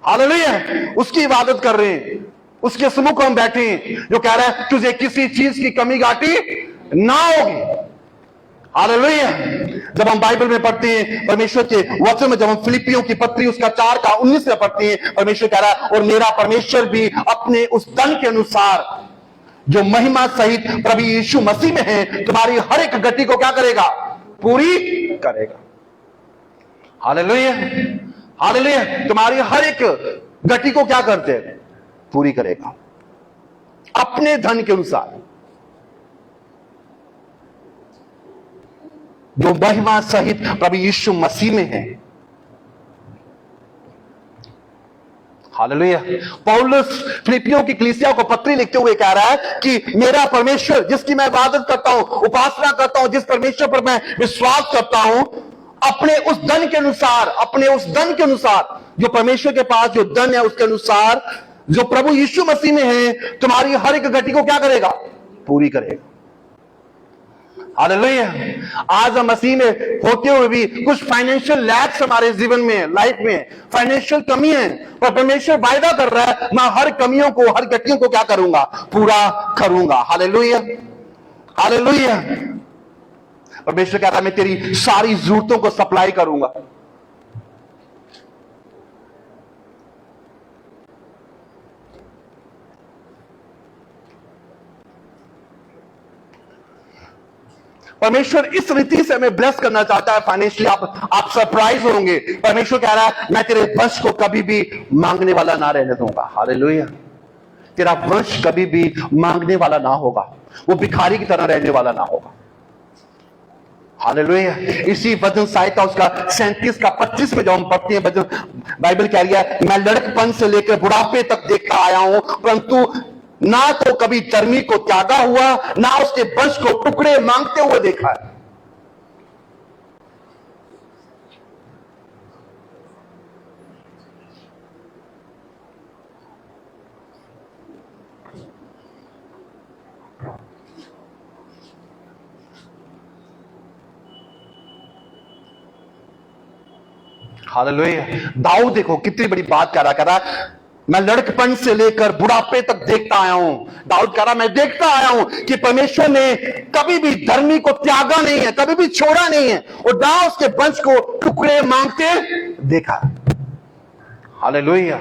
हालेलुया। उसकी इबादत कर रहे हैं, उसके सम्मुख हम बैठे हैं, जो कह रहा है तुझे किसी चीज की कमी घाटी ना होगी। हालेलुया। जब हम बाइबल में पढ़ते हैं परमेश्वर के वचन में, जब हम फिलिपियों की पत्री उसका 4:19 में पढ़ते हैं, परमेश्वर कह रहा है और मेरा परमेश्वर भी अपने उस धन के अनुसार जो महिमा सहित प्रभु यीशु मसीह में है, तुम्हारी हर एक गति को क्या करेगा? पूरी करेगा। Hallelujah, hallelujah. तुम्हारी हर एक गति को क्या करते हैं? पूरी करेगा अपने धन के अनुसार, जो महिमा सहित प्रभु यीशु मसीह में है। हालेलुया। पौलुस फिलिपियों की कलीसिया को पत्री लिखते हुए कह रहा है कि मेरा परमेश्वर जिसकी मैं इबादत करता हूं, उपासना करता हूं, जिस परमेश्वर पर मैं विश्वास करता हूं, अपने उस धन के अनुसार, जो परमेश्वर के पास जो धन है उसके अनुसार, जो प्रभु यीशु मसीह में है, तुम्हारी हर एक गति को क्या करेगा? पूरी करेगा। हालेलुया। आज हम मसीह में होते हुए भी कुछ फाइनेंशियल लैक्स हमारे जीवन में, लाइफ में फाइनेंशियल कमी है, पर परमेश्वर वायदा कर रहा है मैं हर कमियों को, हर गतियों को क्या करूंगा? पूरा करूंगा। Hallelujah, hallelujah. परमेश्वर कह रहा है मैं तेरी सारी जरूरतों को सप्लाई करूंगा। परमेश्वर इस रीति से हमें ब्लेस करना चाहता है फाइनेंशियली। आप सरप्राइज होंगे। परमेश्वर कह रहा है मैं तेरे वंश को कभी भी मांगने वाला ना रहने दूंगा। हालेलुया। तेरा वंश कभी भी मांगने वाला ना होगा, वो भिखारी की तरह रहने वाला ना होगा। हालेलुया। इसी वचन संहिता उसका 37 का 25 में जब हम पढ़ते हैं वचन, बाइबल कह रही है मैं लड़कपन से लेकर बुढ़ापे तक देखता आया हूं, परंतु ना तो कभी धर्मी को त्यागा हुआ, ना उसके वंश को टुकड़े मांगते हुए देखा है। हालेलुया। दाऊद देखो कितनी बड़ी बात कह रहा, मैं लड़कपन से लेकर बुढ़ापे तक देखता आया हूं। दाऊद कह रहा मैं देखता आया हूं कि परमेश्वर ने कभी भी धर्मी को त्यागा नहीं है, कभी भी छोड़ा नहीं है, और ना उसके वंश को टुकड़े मांगते देखा। Hallelujah,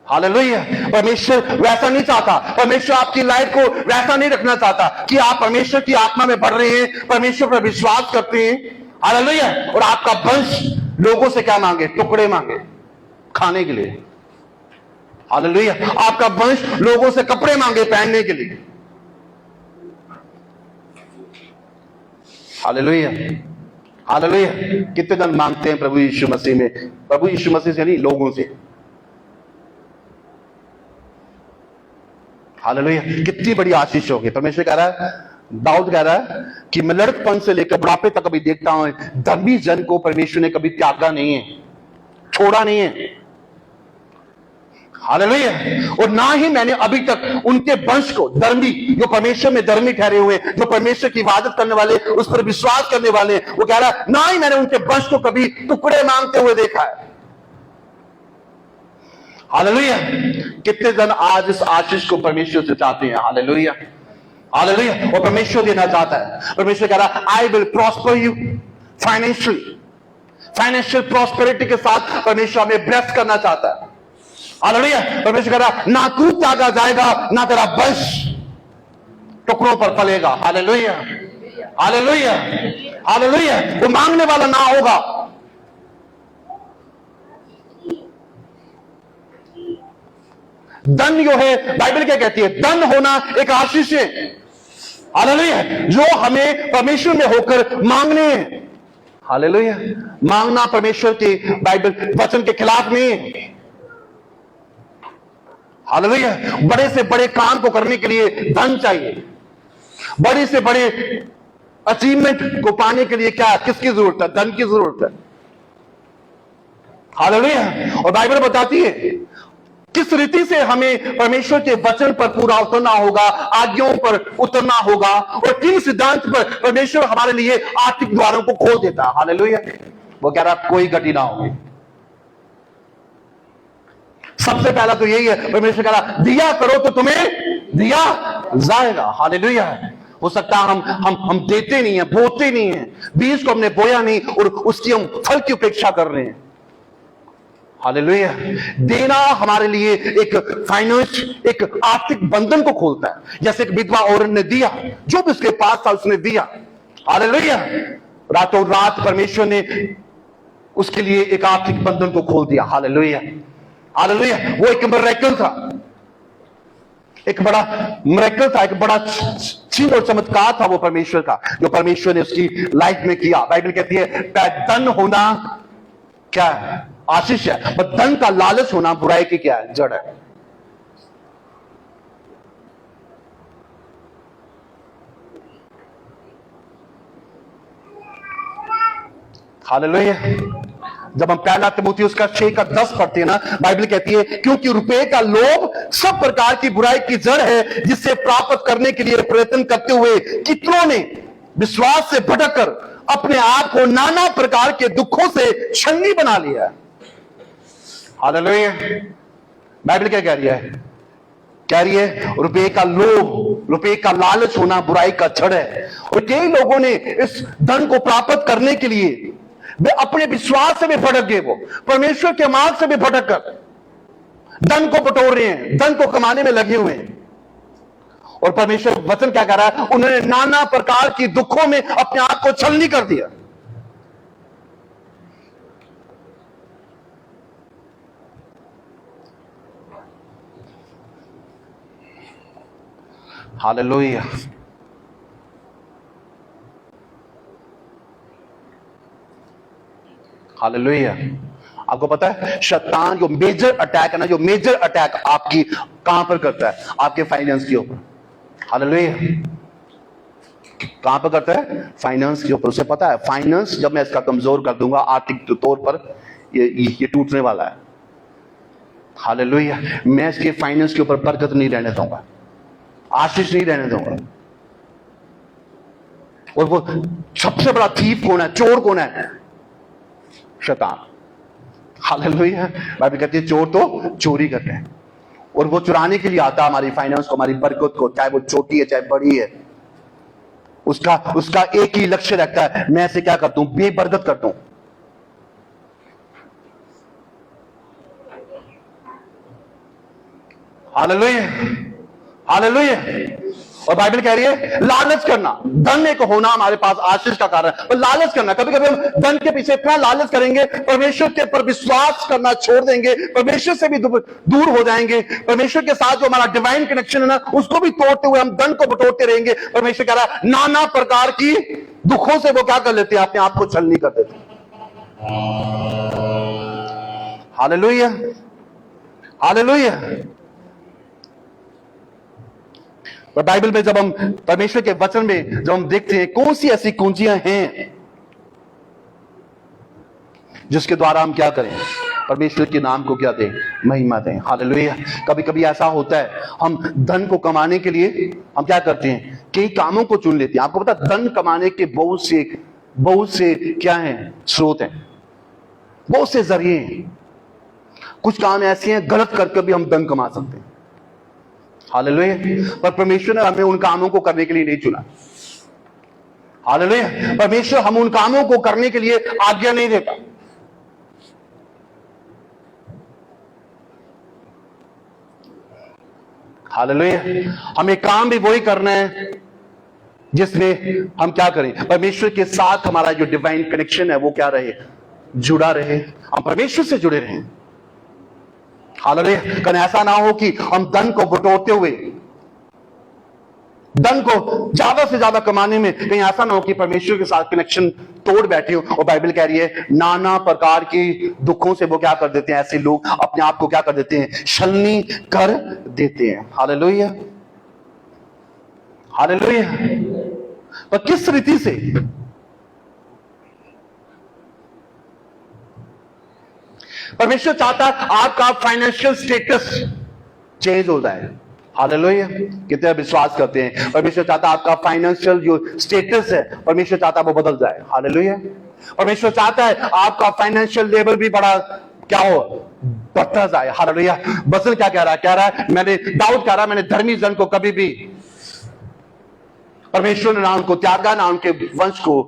hallelujah. परमेश्वर वैसा नहीं चाहता, परमेश्वर आपकी लाइफ को वैसा नहीं रखना चाहता कि आप परमेश्वर की आत्मा में बढ़ रहे हैं, परमेश्वर पर विश्वास करते हैं, हालेलुया, और आपका वंश लोगों से क्या मांगे? टुकड़े मांगे खाने के लिए। हालेलुया। आपका वंश लोगों से कपड़े मांगे पहनने के लिए। Hallelujah, hallelujah. कितने जन मांगते हैं प्रभु यीशु मसीह में? प्रभु यीशु मसीह से नहीं, लोगों से। हालेलुया। कितनी बड़ी आशीष होगी। परमेश्वर कह रहा है, दाऊद कह रहा है कि मैं लड़कपन से लेकर बुढ़ापे तक कभी देखता हूं धर्मी जन को परमेश्वर ने कभी त्यागा नहीं है, छोड़ा नहीं है। हालेलुया। और ना ही मैंने अभी तक उनके वंश को, धर्मी जो परमेश्वर में धर्मी ठहरे हुए, जो परमेश्वर की इबादत करने वाले, उस पर विश्वास करने वाले, वो कह रहा है ना ही मैंने उनके वंश को कभी टुकड़े मांगते हुए देखा है। हालेलुया। कितने जन आज इस आशीष को परमेश्वर से चाहते हैं? Hallelujah, hallelujah. और परमेश्वर देना चाहता है। परमेश्वर कह रहा है I will prosper you financially. Financial prosperity के साथ परमेश्वर हमें ब्लेस करना चाहता है। हालेलुया। परमेश्वर कह रहा है ना तू त्यागा जाएगा, ना तेरा वंश टुकड़ों पर फलेगा। Hallelujah, hallelujah, hallelujah. वो मांगने वाला ना होगा। धन जो है, बाइबल क्या कहती है? धन होना एक आशीष है। हालेलुया। जो हमें परमेश्वर में होकर मांगने हैं। हालेलुया। मांगना परमेश्वर के बाइबल वचन के खिलाफ नहीं है। हालेलुया। बड़े से बड़े काम को करने के लिए धन चाहिए। बड़े से बड़े अचीवमेंट को पाने के लिए क्या, किसकी जरूरत है? धन की जरूरत है। हालेलुया। और बाइबल बताती है किस रीति से हमें परमेश्वर के वचन पर पूरा उतरना होगा, आज्ञाओं पर उतरना होगा, और किन सिद्धांत पर परमेश्वर हमारे लिए आर्थिक द्वारों को खोल देता है। हालेलुया। वो कह रहा कोई गति ना होगी। सबसे पहला तो यही है, परमेश्वर कह रहा दिया करो तो तुम्हें दिया जाएगा। हालेलुया। हो सकता है हम देते नहीं है, बोते नहीं है, बीज को हमने बोया नहीं और उसकी हम फल की उपेक्षा कर रहे हैं। हालेलुया। देना हमारे लिए एक फाइनेंस, एक आर्थिक बंधन को खोलता है। जैसे एक विधवा औरत ने दिया, जो भी उसके पास था उसने दिया। हालेलुया। रातों रात परमेश्वर ने उसके लिए एक आर्थिक बंधन को खोल दिया। Hallelujah, hallelujah. वो एक मिरेकल था, एक बड़ा मिरेकल था, एक बड़ा चिन्ह और चमत्कार था वो परमेश्वर का, जो परमेश्वर ने उसकी लाइफ में किया। बाइबल कहती है धन होना क्या है? आशीष है। पर धन का लालच होना बुराई की क्या है? जड़ है। हालेलुया। जब हम पहला तिमुथियुस का 6:10 पढ़ते हैं ना, बाइबल कहती है क्योंकि रुपए का लोभ सब प्रकार की बुराई की जड़ है, जिससे प्राप्त करने के लिए प्रयत्न करते हुए कितनों ने विश्वास से भटक कर अपने आप को नाना प्रकार के दुखों से छन्नी बना लिया। हालेलुया। बाइबल क्या कह रही है? कह रही है रुपए का लोभ, रुपए का लालच होना बुराई का जड़ है। और कई लोगों ने इस धन को प्राप्त करने के लिए वे अपने विश्वास से भी भटक गए, वो परमेश्वर के मार्ग से भी भटक कर धन को बटोर रहे हैं, धन को कमाने में लगे हुए हैं। और परमेश्वर वचन क्या कर रहा है? उन्होंने नाना प्रकार की दुखों में अपने आप को छलनी कर दिया। हालेलुया। हालेलुया। आपको पता है शैतान जो मेजर अटैक है ना, जो मेजर अटैक आपकी कहां पर करता है? आपके फाइनेंस के ऊपर। हालेलुया। कहां पर करता है? फाइनेंस के ऊपर। उसे पता है फाइनेंस जब मैं इसका कमजोर कर दूंगा आर्थिक तौर पर, ये टूटने वाला है। हालेलुया। मैं इसके फाइनेंस के ऊपर बरकत नहीं रहने दूंगा, आशीष नहीं रहने दूंगा। और वो सबसे बड़ा थीफ कौन है? चोर कौन है? शैतान। हालेलुया। बाइबल कहती है चोर तो चोरी करते हैं, और वो चुराने के लिए आता है हमारी फाइनेंस को, हमारी बरकत को, चाहे वो छोटी है चाहे बड़ी है। उसका एक ही लक्ष्य रहता है, मैं इसे क्या करता हूं? बेबरकत करता हूं। हालेलुया। हालेलुया। और बाइबल कह रही है लालच करना, धन एक होना हमारे पास आशीष का कारण, पर लालच करना, कभी कभी हम धन के पीछे इतना लालच करेंगे, परमेश्वर के ऊपर विश्वास करना छोड़ देंगे, परमेश्वर से भी दूर हो जाएंगे, परमेश्वर के साथ जो हमारा डिवाइन कनेक्शन है ना, उसको भी तोड़ते हुए हम धन को बटोरते रहेंगे। परमेश्वर कह रहा है नाना प्रकार की दुखों से वो क्या कर लेते हैं? अपने आप को छलनी कर देते हैं। हालेलुया। हालेलुया। पर बाइबल में जब हम परमेश्वर के वचन में जब हम देखते हैं कौन सी ऐसी कुंजियां हैं जिसके द्वारा हम क्या करें? परमेश्वर के नाम को क्या दें? महिमा दें। हालेलुया। कभी कभी ऐसा होता है हम धन को कमाने के लिए हम क्या करते हैं? कई कामों को चुन लेते हैं। आपको पता धन कमाने के बहुत से क्या हैं? स्रोत हैं, बहुत से जरिए हैं। कुछ काम ऐसे हैं गलत करके भी हम धन कमा सकते हैं। हालेलुया। पर परमेश्वर ने हमें उन कामों को करने के लिए नहीं चुना। हालेलुया। परमेश्वर हम उन कामों को करने के लिए आज्ञा नहीं देता। हालेलुया। हमें काम भी वही करना है जिसमें हम क्या करें? परमेश्वर के साथ हमारा जो डिवाइन कनेक्शन है वो क्या रहे? जुड़ा रहे, हम परमेश्वर से जुड़े रहें। हालेलुया। कहीं ऐसा ना हो कि हम धन को बटोरते हुए, धन को ज्यादा से ज्यादा कमाने में कहीं ऐसा ना हो कि परमेश्वर के साथ कनेक्शन तोड़ बैठे हो। और बाइबल कह रही है नाना प्रकार की दुखों से वो क्या कर देते हैं? ऐसे लोग अपने आप को क्या कर देते हैं? छलनी कर देते हैं। हालेलुया। हालेलुया। पर किस रीति से? परमेश्वर चाहता है आपका फाइनेंशियल स्टेटस चेंज हो जाए। हालेलुया। कितने विश्वास करते हैं परमेश्वर चाहता है आपका फाइनेंशियल जो स्टेटस है, परमेश्वर चाहता है वो बदल जाए। हालेलुया। परमेश्वर चाहता है आपका फाइनेंशियल लेवल भी बड़ा क्या हो? बढ़ता जाए। हालेलुया। वचन क्या कह रहा है? कह रहा है मैंने, दाऊद कह रहा है मैंने धर्मी जन को कभी भी परमेश्वर ने ना उनको त्यागा ना उनके वंश को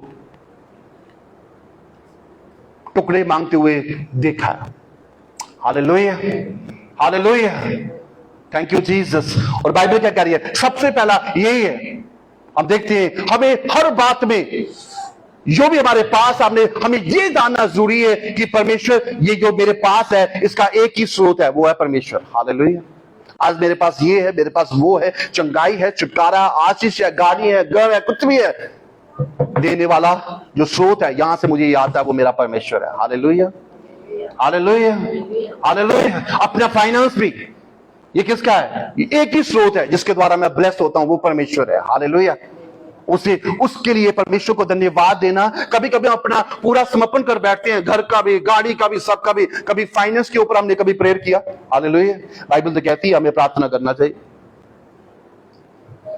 टुकड़े मांगते हुए देखा। Hallelujah. Hallelujah. Thank you Jesus. और बाइबल क्या कह रही है? सबसे पहला यही है। हम देखते हैं हमें हर बात में जो भी हमारे पास हमें ये जानना जरूरी है कि परमेश्वर, ये जो मेरे पास है इसका एक ही स्रोत है, वो है परमेश्वर। हालेलुया। आज मेरे पास ये है, मेरे पास वो है, चंगाई है, छुटकारा, आशीष है, गाड़ी है, घर है, कुछ भी है, देने वाला जो स्रोत है यहां से मुझे याद है वो मेरा परमेश्वर है। हालेलुया। हालेलुया। हालेलुया। अपना फाइनेंस भी ये किसका है? ये एक ही स्रोत है जिसके द्वारा मैं ब्लेस्ड होता हूं, वो परमेश्वर है। हालेलुया। उसके लिए परमेश्वर को धन्यवाद देना। कभी कभी हम अपना पूरा समर्पण कर बैठते हैं, घर का भी, गाड़ी का भी, सबका भी। कभी फाइनेंस के ऊपर हमने कभी प्रेयर किया? हालेलुया। बाइबल तो कहती है हमें प्रार्थना करना चाहिए।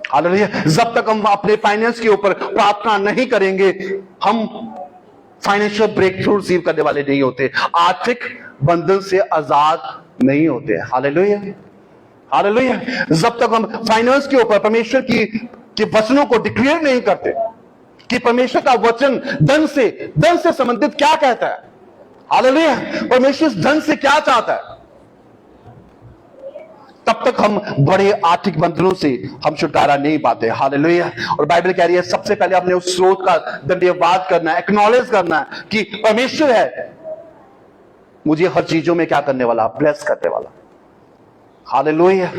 हालेलुया। जब तक हम अपने फाइनेंस के ऊपर प्रार्थना नहीं करेंगे हम फाइनेंशियल ब्रेक थ्रू रिसीव करने वाले नहीं होते, आर्थिक बंधन से आजाद नहीं होते। हालेलुया। हालेलुया। जब तक हम फाइनेंस के ऊपर परमेश्वर के वचनों को डिक्लेयर नहीं करते कि परमेश्वर का वचन धन से संबंधित क्या कहता है। हालेलुया। परमेश्वर धन से क्या चाहता है, तब तक हम बड़े आर्थिक बंधनों से हम छुटकारा नहीं पाते। हालेलुया। और बाइबल कह रही है सबसे पहले अपने उस स्रोत का धन्यवाद करना है, एक्नॉलेज करना है कि परमेश्वर है मुझे हर चीजों में क्या करने वाला? ब्लेस करने वाला। हालेलुया।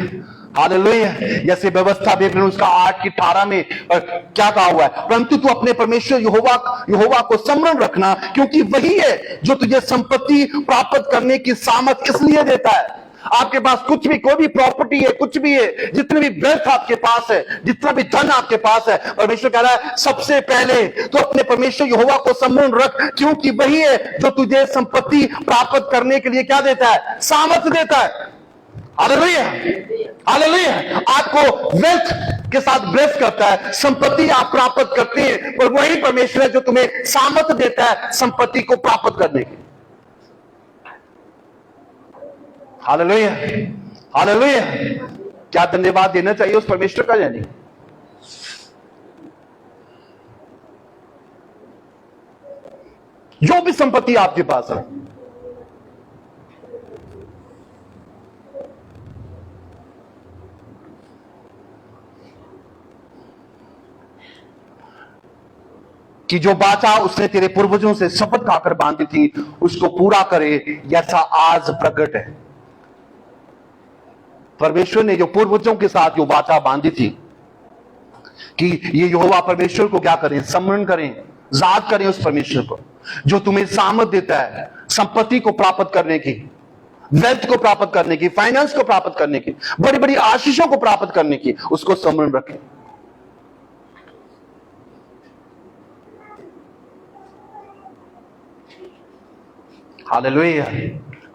हालेलुया। जैसे व्यवस्था देख रहे हैं उसका 8 की 18 में क्या कहा हुआ है, परंतु तू अपने परमेश्वर यहोवा को स्मरण रखना, क्योंकि वही है जो तुझे संपत्ति प्राप्त करने की सामर्थ इसलिए देता है। आपके पास कुछ भी, कोई भी प्रॉपर्टी है, कुछ भी है, जितने भी वेल्थ आपके पास है, जितना भी धन आपके पास है, परमेश्वर कह रहा है सबसे पहले तो अपने परमेश्वर यहोवा को स्मरण रख, क्योंकि वही है जो तुझे संपत्ति प्राप्त करने के लिए क्या देता है, सामर्थ देता है। Hallelujah, hallelujah. आपको वेल्थ के साथ ब्लेस करता है, संपत्ति आप प्राप्त करते हैं, पर वही परमेश्वर है जो तुम्हें सामर्थ देता है संपत्ति को प्राप्त करने की। Hallelujah, hallelujah. क्या धन्यवाद देना चाहिए उस परमेश्वर का या नहीं? जो भी संपत्ति आपके पास है, कि जो वाचा उसने तेरे पूर्वजों से शपथ खाकर बांधी थी उसको पूरा करे, ऐसा आज प्रकट है। परमेश्वर ने जो पूर्वजों के साथ जो वाचा बांधी थी कि ये यहोवा परमेश्वर को क्या करें, स्मरण करें, याद करें उस परमेश्वर को जो तुम्हें सामर्थ देता है संपत्ति को प्राप्त करने की, वेल्थ को प्राप्त करने की, फाइनेंस को प्राप्त करने की, बड़ी बड़ी आशीषों को प्राप्त करने की, उसको स्मरण रखें। Hallelujah,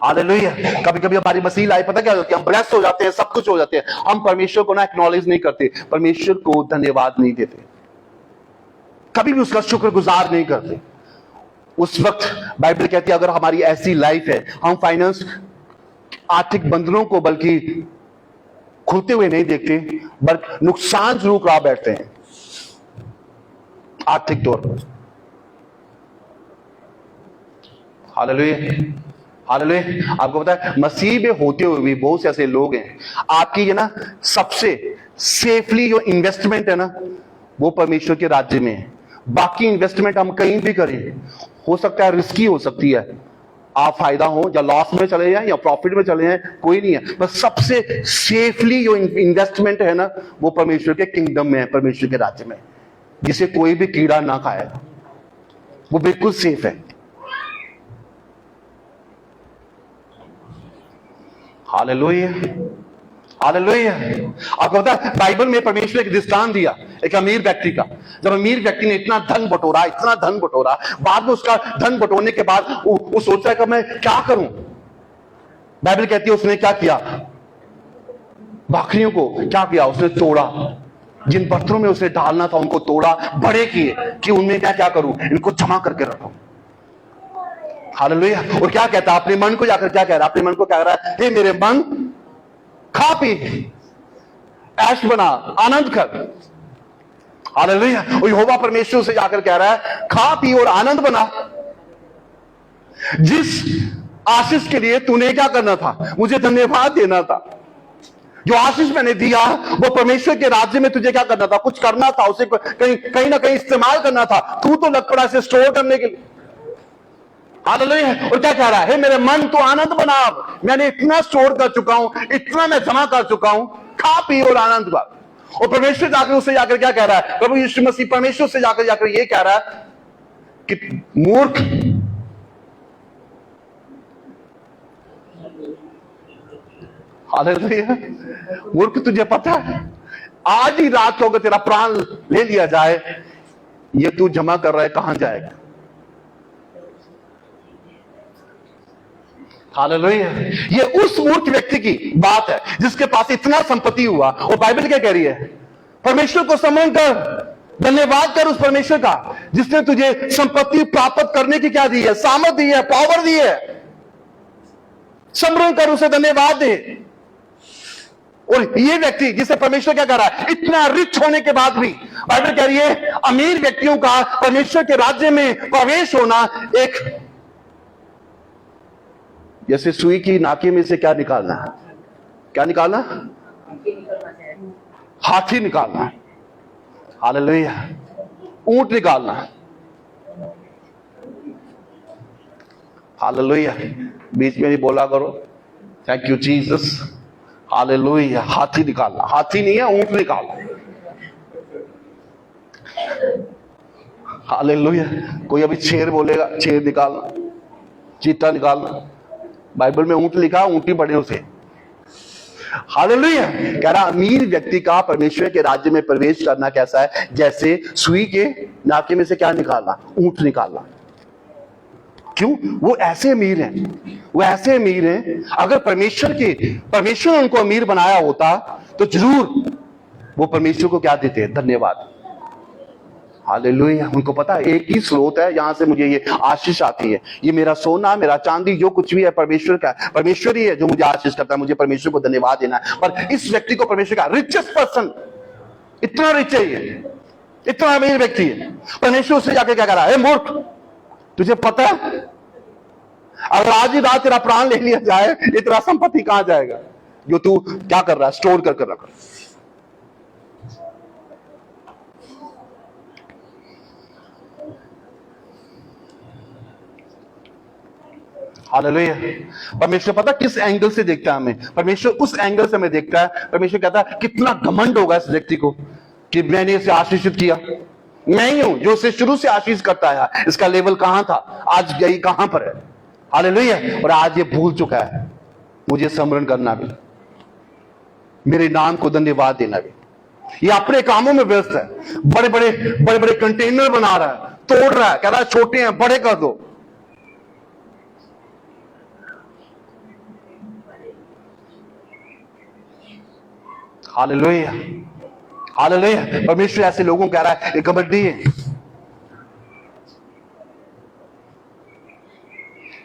hallelujah. कभी कभी हमारी मसीह लाइफ पता क्या होती है, हम ब्लेस्ड हो जाते हैं, सब कुछ हो जाते हैं, हम परमेश्वर को ना एक्नॉलेज नहीं करते, परमेश्वर को धन्यवाद नहीं देते, कभी भी उसका शुक्रगुजार नहीं करते। उस वक्त बाइबल कहती है अगर हमारी ऐसी लाइफ है, हम फाइनेंस आर्थिक बंधनों को बल्कि खुलते हुए नहीं देखते, बल्कि नुकसान जरूर करा बैठते हैं आर्थिक तौर पर। Hallelujah, hallelujah. आपको पता है मसीह में होते हुए भी बहुत से ऐसे लोग हैं, आपकी ये ना सबसे सेफली जो इन्वेस्टमेंट है ना वो परमेश्वर के राज्य में है। बाकी इन्वेस्टमेंट हम कहीं भी करें, हो सकता है रिस्की हो सकती है, आप फायदा हो या लॉस में चले जाए या प्रॉफिट में चले जाए, कोई नहीं है, बस सबसे सेफली जो इन्वेस्टमेंट है ना वो परमेश्वर के किंगडम में है, परमेश्वर के राज्य में, जिसे कोई भी कीड़ा ना खाएगा, वो बिल्कुल सेफ है। Hallelujah, hallelujah. आपको पता है बाइबल में परमेश्वर एक दृष्टांत दिया एक अमीर व्यक्ति का। जब अमीर व्यक्ति ने इतना धन बटोरा, इतना धन बटोरा, बाद में उसका धन बटोरने के बाद वो सोचा कि मैं क्या करूं। बाइबल कहती है उसने क्या किया, बकरियों को क्या किया, उसने तोड़ा, जिन पत्थरों में उसे डालना था उनको तोड़ा, बड़े किए कि उनमें क्या करूं, इनको जमा करके रखूं। हालेलुया। और क्या कहता है अपने मन को जाकर, क्या कह रहा है अपने मन को, क्या कह रहा है, हे मेरे मन खा पी ऐश बना, आनंद कर। हालेलुया। और यहोवा परमेश्वर से जाकर कह रहा है खा पी और आनंद बना। जिस आशीष के लिए तूने क्या करना था, मुझे धन्यवाद देना था। जो आशीष मैंने दिया वो परमेश्वर के राज्य में तुझे क्या करना था, कुछ करना था, उसे कहीं ना कहीं इस्तेमाल करना था। तू तो लग पड़ा इसे स्टोर करने के लिए। हालेलुया। और क्या कह रहा है, मेरे मन तो आनंद बना, मैंने इतना स्टोर कर चुका हूं, इतना मैं जमा कर चुका हूं, खा पी और आनंद कर। और परमेश्वर जाकर उससे जाकर क्या कह रहा है, प्रभु यीशु मसीह परमेश्वर से जाकर ये कह रहा है कि मूर्ख, हालेलुया, मूर्ख तुझे पता है आज ही रात को अगर तेरा प्राण ले लिया जाए, ये तू जमा कर रहा है कहां जाएगा। हालेलुया। ये उस मूर्ख व्यक्ति की बात है जिसके पास इतना संपत्ति हुआ। और बाइबल क्या कह रही है, परमेश्वर को स्मरण कर, धन्यवाद कर उस परमेश्वर का जिसने तुझे संपत्ति प्राप्त करने की क्या दी है, सामर्थ दी है, पावर दी है। स्मरण कर, उसे धन्यवाद दे। और ये व्यक्ति जिसे परमेश्वर क्या कर रहा है, इतना रिच होने के बाद भी बाइबल कह रही है अमीर व्यक्तियों का परमेश्वर के राज्य में प्रवेश होना एक जैसे सुई की नाके में से क्या निकालना, क्या निकालना, हाथी निकालना। हालेलुया। ऊंट निकालना। हालेलुया। बीच में नहीं बोला करो थैंक यू जीसस। हालेलुया। हाथी निकालना, हाथी नहीं है, ऊंट निकालना। हालेलुया। कोई अभी शेर बोलेगा, शेर निकालना, चीता निकालना। बाइबल में ऊंट लिखा, ऊंटी बने उसे। हालेलुया। कह रहा अमीर व्यक्ति का परमेश्वर के राज्य में प्रवेश करना कैसा है, जैसे सुई के नाके में से क्या निकालना, ऊंट निकालना। क्यों? वो ऐसे अमीर हैं, वो ऐसे अमीर हैं, अगर परमेश्वर ने उनको अमीर बनाया होता तो जरूर वो परमेश्वर को क्या देते हैं, धन्यवाद। हालेलुया। उनको पता है एक ही स्रोत है, यहां से मुझे ये आशीष आती है, ये मेरा सोना, मेरा चांदी, जो कुछ भी है परमेश्वर का, परमेश्वर ही है जो मुझे आशीष करता है, मुझे परमेश्वर को धन्यवाद देना है। पर इस व्यक्ति को परमेश्वर का रिचेस्ट पर्सन, इतना रिच है ये, इतना अमीर व्यक्ति है, परमेश्वर उससे जाके क्या करा, मूर्ख, तुझे पता है अगर आज ही रात तेरा प्राण ले लिया जाए, ये तेरा संपत्ति कहां जाएगा जो तू क्या कर रहा है, स्टोर कर रखा। हालेलुया। परमेश्वर पता किस एंगल से देखता है हमें, परमेश्वर उस एंगल से हमें देखता है। परमेश्वर कहता है कितना घमंड होगा इस व्यक्ति को कि मैंने इसे आशीषित किया, मैं ही हूं जो उसे शुरू से आशीष करता है। इसका लेवल कहां था, आज गई कहां पर है। हालेलुया। और आज ये भूल चुका है मुझे स्मरण करना भी, मेरे नाम को धन्यवाद देना भी। ये अपने कामों में व्यस्त है, बड़े बड़े कंटेनर बना रहा है, तोड़ रहा है, कह रहा है छोटे हैं बड़े कर दो। हालेलुया। हालेलुया। परमेश्वर ऐसे लोगों को कह रहा है ये कबड्डी है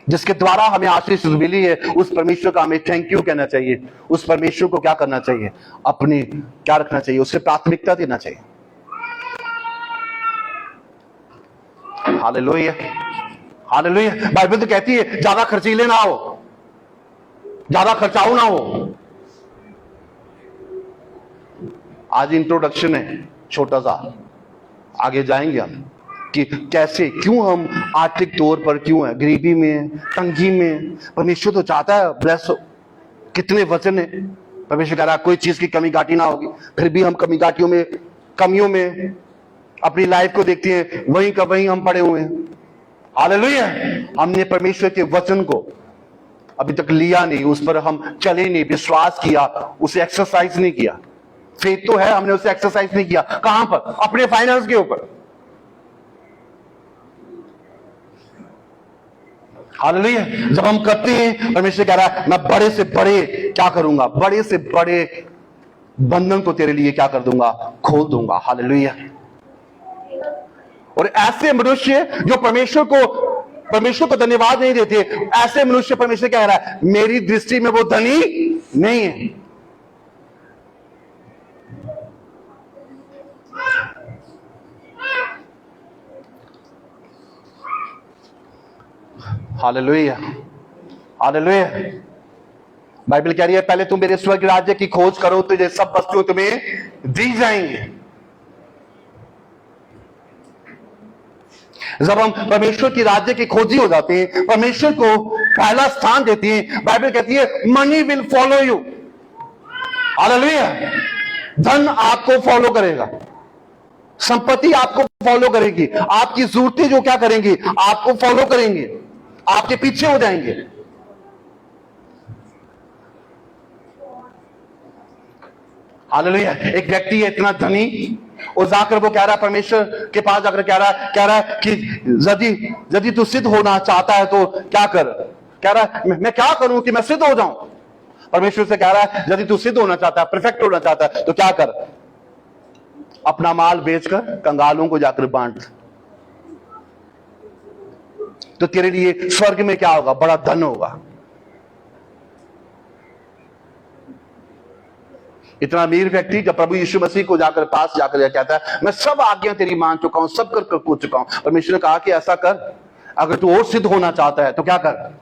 जिसके द्वारा हमें आशीष मिली है, उस परमेश्वर का हमें थैंक यू कहना चाहिए। उस परमेश्वर को क्या करना चाहिए, अपनी क्या रखना चाहिए, उसे प्राथमिकता देना चाहिए। हालेलुया। हालेलुया। बाइबल तो कहती है ज्यादा खर्चीले ना हो, ज्यादा खर्चाऊ ना हो। आज इंट्रोडक्शन है छोटा सा, आगे जाएंगे हम कि कैसे, क्यों हम आर्थिक तौर पर क्यों है गरीबी में, तंगी में। परमेश्वर तो चाहता है ब्लेस हो, कितने वचन है, परमेश्वर कह रहा है कोई चीज की कमी घाटी ना होगी। फिर भी हम कमी घाटियों में, कमियों में अपनी लाइफ को देखते हैं, वहीं का वहीं हम पड़े हुए हैं। हालेलुया। हमने परमेश्वर के वचन को अभी तक लिया नहीं, उस पर हम चले नहीं, विश्वास किया, उसे एक्सरसाइज नहीं किया। फेथ तो है, हमने उसे एक्सरसाइज नहीं किया। कहां पर, अपने फाइनेंस के ऊपर। हालेलुया। जब हम करते हैं, परमेश्वर कह रहा है मैं बड़े से बड़े क्या करूंगा, बड़े से बड़े बंधन को तेरे लिए क्या कर दूंगा, खोल दूंगा। हालेलुया। और ऐसे मनुष्य जो परमेश्वर को धन्यवाद नहीं देते, ऐसे मनुष्य परमेश्वर कह रहा है मेरी दृष्टि में वो धनी नहीं है। हालेलुया। हालेलुया। बाइबल कह रही है पहले तुम मेरे स्वर्ग राज्य की खोज करो, तुझे सब वस्तुएं तुम्हें दी जाएंगी। जब हम परमेश्वर की राज्य की खोजी हो जाते हैं, परमेश्वर को पहला स्थान देते हैं, बाइबल कहती है money will follow you. Hallelujah. धन आपको फॉलो करेगा, संपत्ति आपको फॉलो करेगी, आपकी जरूरतें जो क्या करेंगी, आपको फॉलो करेंगे, आपके पीछे हो जाएंगे। हालेलुया। एक व्यक्ति है इतना धनी, और जाकर वो कह रहा है परमेश्वर के पास जाकर कह रहा है कि यदि तू सिद्ध होना चाहता है तो क्या कर। कह रहा है मैं क्या करूं कि मैं सिद्ध हो जाऊं। परमेश्वर से कह रहा है यदि तू सिद्ध होना चाहता है, परफेक्ट होना चाहता है तो क्या कर, अपना माल बेचकर कंगालों को जाकर बांट, तो तेरे लिए स्वर्ग में क्या होगा, बड़ा धन होगा। इतना अमीर व्यक्ति जब प्रभु यीशु मसीह को जाकर पास जाकर कहता है मैं सब आज्ञा तेरी मान चुका हूं, सब कर कूद चुका हूं। परमेश्वर ने कहा कि ऐसा कर, अगर तू और सिद्ध होना चाहता है तो क्या कर,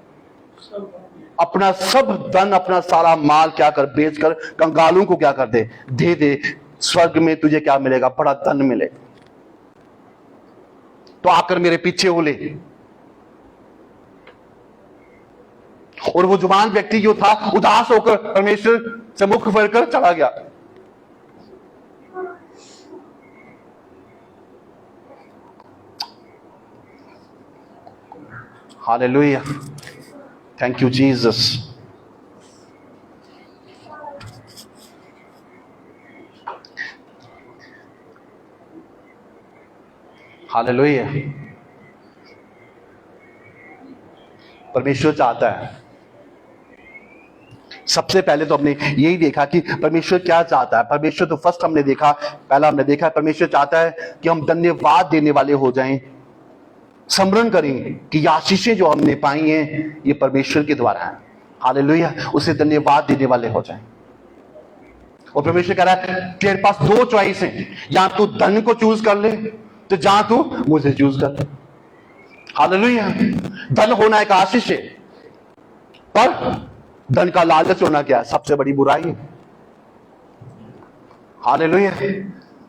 अपना सब धन, अपना सारा माल क्या कर, बेच कर कंगालों को क्या कर दे, दे दे। स्वर्ग में तुझे क्या मिलेगा, बड़ा धन मिले। तो आकर मेरे पीछे हो ले। और वो जुबान व्यक्ति जो था उदास होकर परमेश्वर से मुख फेरकर चला गया। Hallelujah, thank you Jesus. Hallelujah. परमेश्वर चाहता है, सबसे पहले तो हमने यही देखा कि परमेश्वर क्या चाहता है। परमेश्वर तो फर्स्ट हमने देखा, पहला हमने देखा परमेश्वर चाहता है कि हम धन्यवाद देने वाले हो जाएं, स्मरण करें कि ये आशीषें जो हमने पाई हैं ये परमेश्वर के द्वारा है। हालेलुया, उसे धन्यवाद देने वाले हो जाएं। और परमेश्वर कह रहा है तेरे पास दो चॉइस है, या तू धन को चूज कर ले, तो जहां तू मुझे चूज कर ले। हालेलुया, धन होना एक आशीष है, पर धन का लालच होना क्या है? सबसे बड़ी बुराई है। हालेलुया,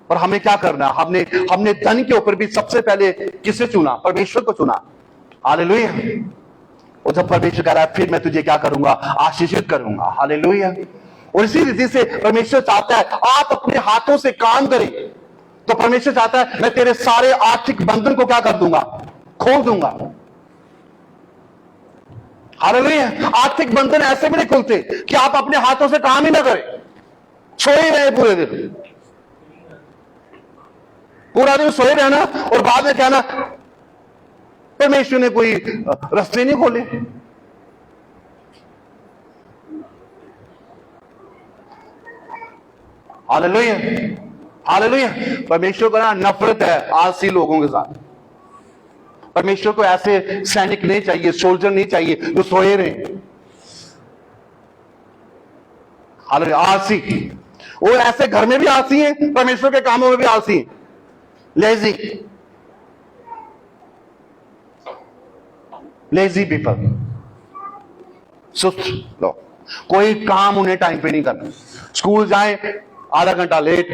पर हमें क्या करना? हमने धन के ऊपर भी सबसे पहले किसे चुना? परमेश्वर को चुना। हालेलुया, और जब परमेश्वर कह रहा है फिर मैं तुझे क्या करूंगा? आशीषित करूंगा। हालेलुया, और इसी रीति से परमेश्वर चाहता है आप अपने हाथों से काम करें, तो परमेश्वर चाहता है मैं तेरे सारे आर्थिक बंधन को क्या कर दूंगा? खोल दूंगा। हालेलुया, आर्थिक बंधन ऐसे भी नहीं खुलते कि आप अपने हाथों से काम ही ना करें, सोए रहे पूरे दिन, पूरा दिन सोए रहना और बाद में कहना परमेश्वर ने कोई रास्ते नहीं खोले। हालेलुया, हालेलुया, परमेश्वर को ना नफरत है आलसी लोगों के साथ। परमेश्वर को ऐसे सैनिक नहीं चाहिए, सोल्जर नहीं चाहिए जो सोए रहे। हालेलुया, आलसी, और ऐसे घर में भी आलसी हैं, परमेश्वर के कामों में भी आलसी हैं, लेजी पीपल, सुस्त लोग, कोई काम उन्हें टाइम पे नहीं करना। स्कूल जाएं आधा घंटा लेट,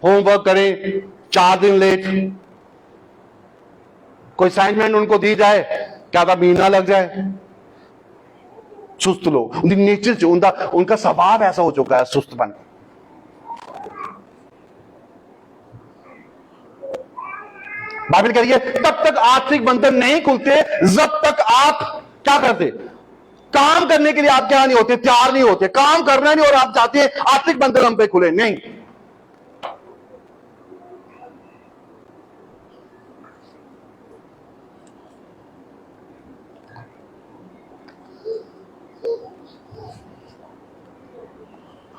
होमवर्क करें 4 दिन लेट, कोई असाइनमेंट उनको दी जाए क्या था महीना लग जाए। सुस्त लोग, उनकी नेचर, उनका स्वभाव ऐसा हो चुका है सुस्तपन। बाइबल कह रही है तब तक आर्थिक बंधन नहीं खुलते जब तक आप क्या करते? काम करने के लिए आप क्या नहीं होते? तैयार नहीं होते, काम करना नहीं, और आप चाहते हैं आर्थिक बंधन हम पे खुले नहीं।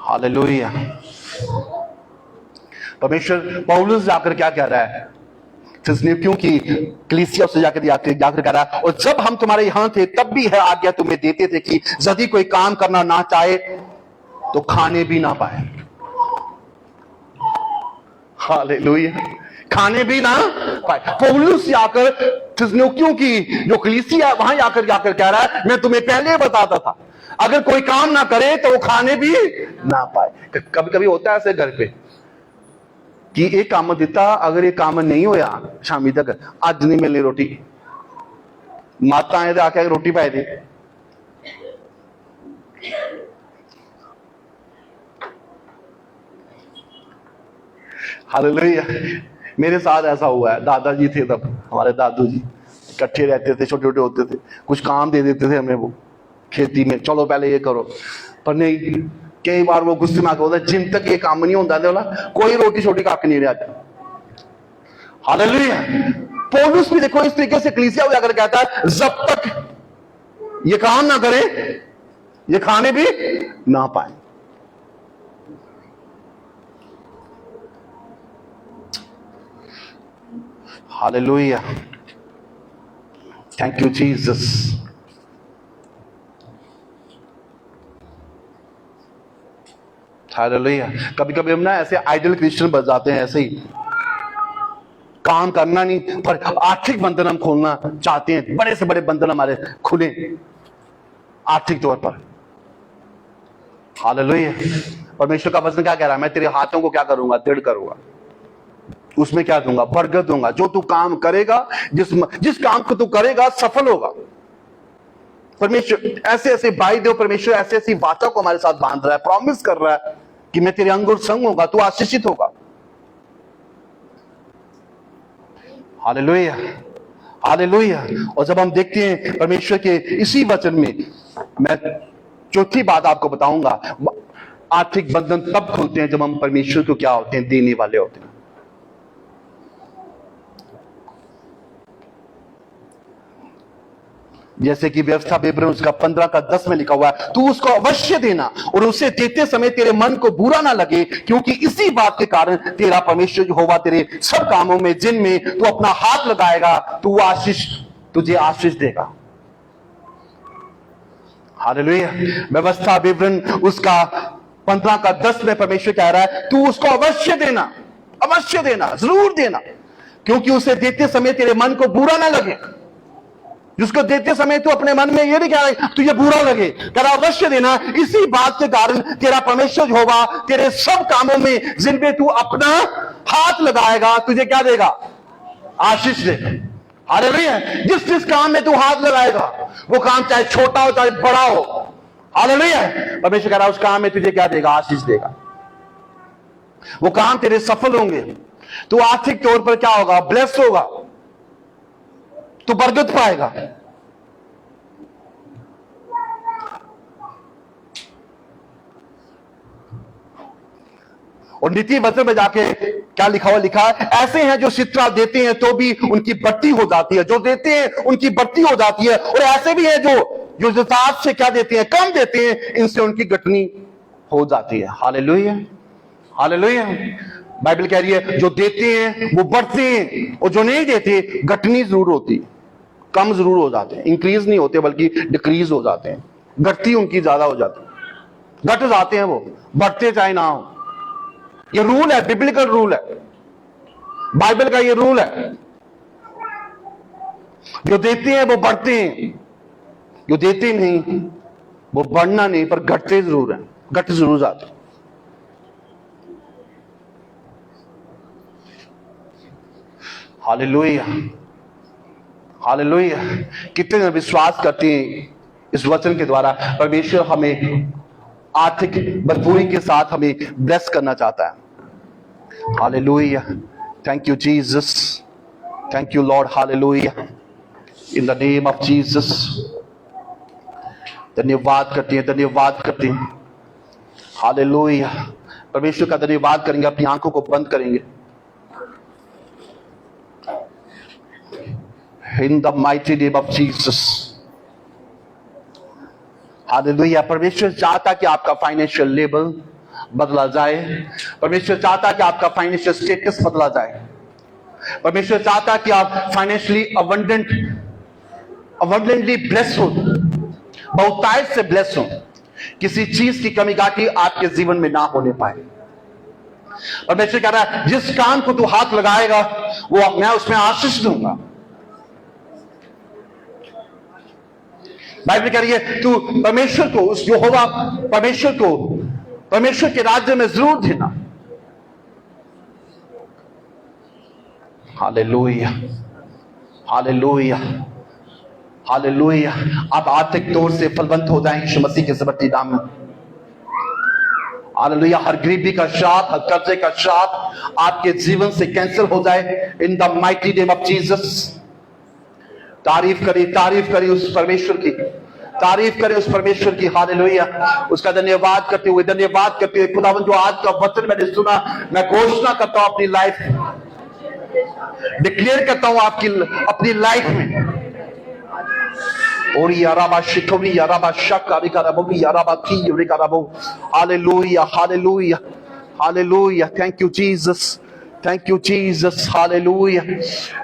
हालेलुया, परमेश्वर पौलुस जाकर क्या कह रहा है? क्योंकि कलीसिया से जाकर कह रहा है और जब हम तुम्हारे यहां थे तब भी है आज्ञा तुम्हें देते थे कि यदि कोई काम करना ना चाहे तो खाने भी ना पाए। हालेलुया, खाने भी ना पाए। पौलुस आकर क्योंकि जो कलीसिया वहां जाकर कह रहा है मैं तुम्हें पहले बताता था अगर कोई काम ना करे तो वो खाने भी ना पाए। कभी कभी होता है ऐसे घर पे कि एक काम दिता, अगर ये काम नहीं होया शामी तक अज नहीं मिलनी रोटी, माता आए तो आके रोटी पाए दे। हालेलुया, मेरे साथ ऐसा हुआ है। दादाजी थे तब, हमारे दादू जी इकट्ठे रहते थे, छोटे छोटे होते थे, कुछ काम दे देते थे हमें वो खेती में, चलो पहले ये करो, पर नहीं, कई बार वो गुस्से में आकर होता जिन तक ये काम नहीं होता था कोई रोटी छोटी काक नहीं रहा। हालेलुया, पौलुस भी देखो इस तरीके से कलीसिया हो जाकर कहता है जब तक ये काम ना करे ये खाने भी ना पाए। Hallelujah, thank you Jesus. Hallelujah, कभी कभी हम ना ऐसे आइडल क्रिश्चियन बन जाते हैं, ऐसे ही काम करना नहीं पर आर्थिक बंधन हम खोलना चाहते हैं, बड़े से बड़े बंधन हमारे खुले आर्थिक तौर पर। हालेलुया, परमेश्वर का वचन क्या कह रहा है? मैं तेरे हाथों को क्या करूंगा? दृढ़ करूंगा, उसमें क्या दूंगा? बरकत दूंगा। जो तू काम करेगा, जिस काम को तू करेगा सफल होगा। परमेश्वर ऐसे ऐसे भाई देव, परमेश्वर ऐसे ऐसी वाचा को हमारे साथ बांध रहा है, प्रॉमिस कर रहा है कि मैं तेरे अंग और संग होगा, तू आशीषित होगा। Hallelujah, hallelujah. और जब हम देखते हैं परमेश्वर के इसी वचन में, मैं चौथी बात आपको बताऊंगा, आर्थिक बंधन तब खुलते हैं जब हम परमेश्वर को क्या होते हैं, देने वाले होते हैं। जैसे कि व्यवस्था विवरण उसका 15:10 में लिखा हुआ है, तू उसको अवश्य देना और उसे देते समय तेरे मन को बुरा ना लगे, क्योंकि इसी बात के कारण तेरा परमेश्वर यहोवा तेरे सब कामों में जिनमें तू अपना हाथ लगाएगा, तू आशीष तुझे आशीष देगा। हालेलुया। व्यवस्था विवरण उसका 15:10 में परमेश्वर कह रहा है, तू उसको अवश्य देना, अवश्य देना, जरूर देना, क्योंकि उसे देते समय तेरे मन को बुरा ना लगे। जिसको देते समय तू अपने मन में ये नहीं कह रहा तुझे बुरा लगे, कह रहा अवश्य देना, इसी बात के कारण तेरा परमेश्वर होगा तेरे सब कामों में जिनमें तू अपना हाथ लगाएगा, तुझे क्या देगा, आशीष देगा। हालेलुया। जिस जिस काम में तू हाथ लगाएगा, वो काम चाहे छोटा हो चाहे बड़ा हो, हालेलुया, परमेश्वर कह रहा उस काम में तुझे क्या देगा, आशीष देगा। वो काम तेरे सफल होंगे, तू आर्थिक तौर पर क्या होगा, ब्लेस होगा, तू बरकत पाएगा। और नीति वचन में जाके क्या लिखा हुआ, लिखा है, ऐसे हैं जो शिक्षा देते हैं तो भी उनकी बढ़ती हो जाती है, जो देते हैं उनकी बढ़ती हो जाती है, और ऐसे भी हैं जो हिसाब से क्या देते हैं, कम देते हैं, इनसे उनकी घटनी हो जाती है। Hallelujah, hallelujah. बाइबल कह रही है जो देते हैं वो बढ़ते हैं, और जो नहीं देते घटनी जरूर होती, कम जरूर हो जाते हैं, इंक्रीज नहीं होते बल्कि डिक्रीज हो जाते हैं, घटती उनकी ज्यादा हो जाती है, घट जाते हैं, वो बढ़ते चाहे ना हो। ये रूल है, बिब्लिकल रूल है, बाइबल का ये रूल है। जो देते हैं वो बढ़ते हैं, जो देते नहीं वो बढ़ना नहीं पर घटते जरूर हैं, घट जरूर जाते हैं। Hallelujah, hallelujah. कितने विश्वास करते हैं इस वचन के द्वारा परमेश्वर हमें आर्थिक भरपूरी के साथ हमें ब्लेस करना चाहता है। Hallelujah, thank you Jesus, thank you Lord, hallelujah, in the name of Jesus. धन्यवाद करते हैं, धन्यवाद करते हैं, हालेलुया। परमेश्वर का धन्यवाद करेंगे, अपनी आंखों को बंद करेंगे। In the mighty name of Jesus, hallelujah. परमेश्वर चाहता कि आपका फाइनेंशियल लेवल बदला जाए, परमेश्वर चाहता कि आपका फाइनेंशियल स्टेटस बदला जाए, परमेश्वर चाहता कि आप फाइनेंशियली अबंडेंटली ब्लेस हो, बहुतायत से ब्लेस हो, किसी चीज की कमी घाटी आपके जीवन में ना होने पाए। परमेश्वर कह रहा है जिस काम को तू हाथ लगाएगा वो मैं उसमें आशीष दूंगा। बाइबल कह रही है तू परमेश्वर को, उस यहोवा परमेश्वर को, परमेश्वर के राज्य में जरूर देना। Hallelujah, hallelujah, hallelujah. आप आर्थिक तौर से फलवंत हो जाएंगे यीशु मसीह के सबती नाम में। हालेलुया। हर गरीबी का श्राप, हर कर्जे का श्राप आपके जीवन से कैंसिल हो जाए इन the mighty name of Jesus. तारीफ करिए उस परमेश्वर की, तारीफ करें उस परमेश्वर की। हालेलुया। उसका धन्यवाद करते हुए खुदावंद जो आज का वचन मैंने सुना, मैं घोषणा करता हूं अपनी लाइफ, डिक्लेयर करता हूं आपकी अपनी लाइफ में। और याराबा शिकोनी याराबा शक अरिकाराबो याराबा की अरिकाराबो। Hallelujah, hallelujah, hallelujah. Thank you Jesus, thank you Jesus, hallelujah,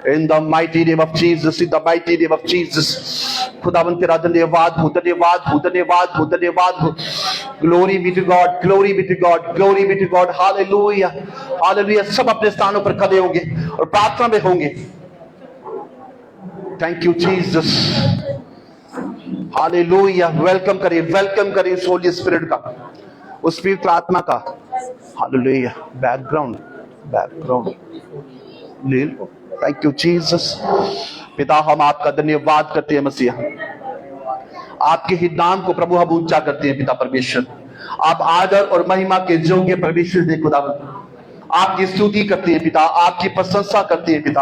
in the mighty name of Jesus, in the mighty name of Jesus। खुदावंद तेरा धन्यवाद हो, धन्यवाद हो, धन्यवाद हो, धन्यवाद हो। Glory be to God, glory be to God, glory be to God, hallelujah, hallelujah। सब अपने स्थानों पर खड़े होंगे और प्रार्थना में होंगे। Thank you Jesus, hallelujah। Welcome करिए उस होली स्पिरिट का, उस पवित्र आत्मा का। हालेलुया। बैकग्राउंड ले लो। Thank you Jesus. पिता हम आपका धन्यवाद करते हैं मसीहा, आपके ही नाम को प्रभु हम ऊंचा करते हैं पिता परमेश्वर। आप आदर और महिमा के योग्य परमेश्वर दे खुदावन, आपकी स्तुति करते हैं पिता, आपकी प्रशंसा करते हैं पिता।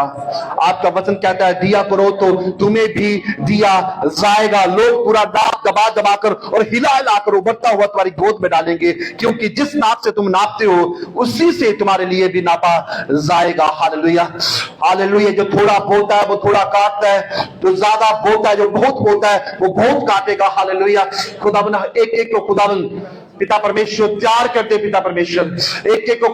आपका वचन कहता है दिया करो तो तुम्हें भी दिया जाएगा, लोग पूरा नाप दबा दबाकर और हिला हिलाकर उभरता हुआ तुम्हारी गोद में डालेंगे, क्योंकि जिस नाप से तुम नापते हो उसी से तुम्हारे लिए भी नापा जाएगा। Hallelujah, hallelujah. जो थोड़ा बोलता है वो थोड़ा काटता है, जो ज्यादा बोलता है, जो बहुत बोलता है वो बहुत काटेगा। हालेलुया। खुदावन एक एक को खुदावन पिता परमेश्वर तैयार करते पिता परमेश्वर, एक एक को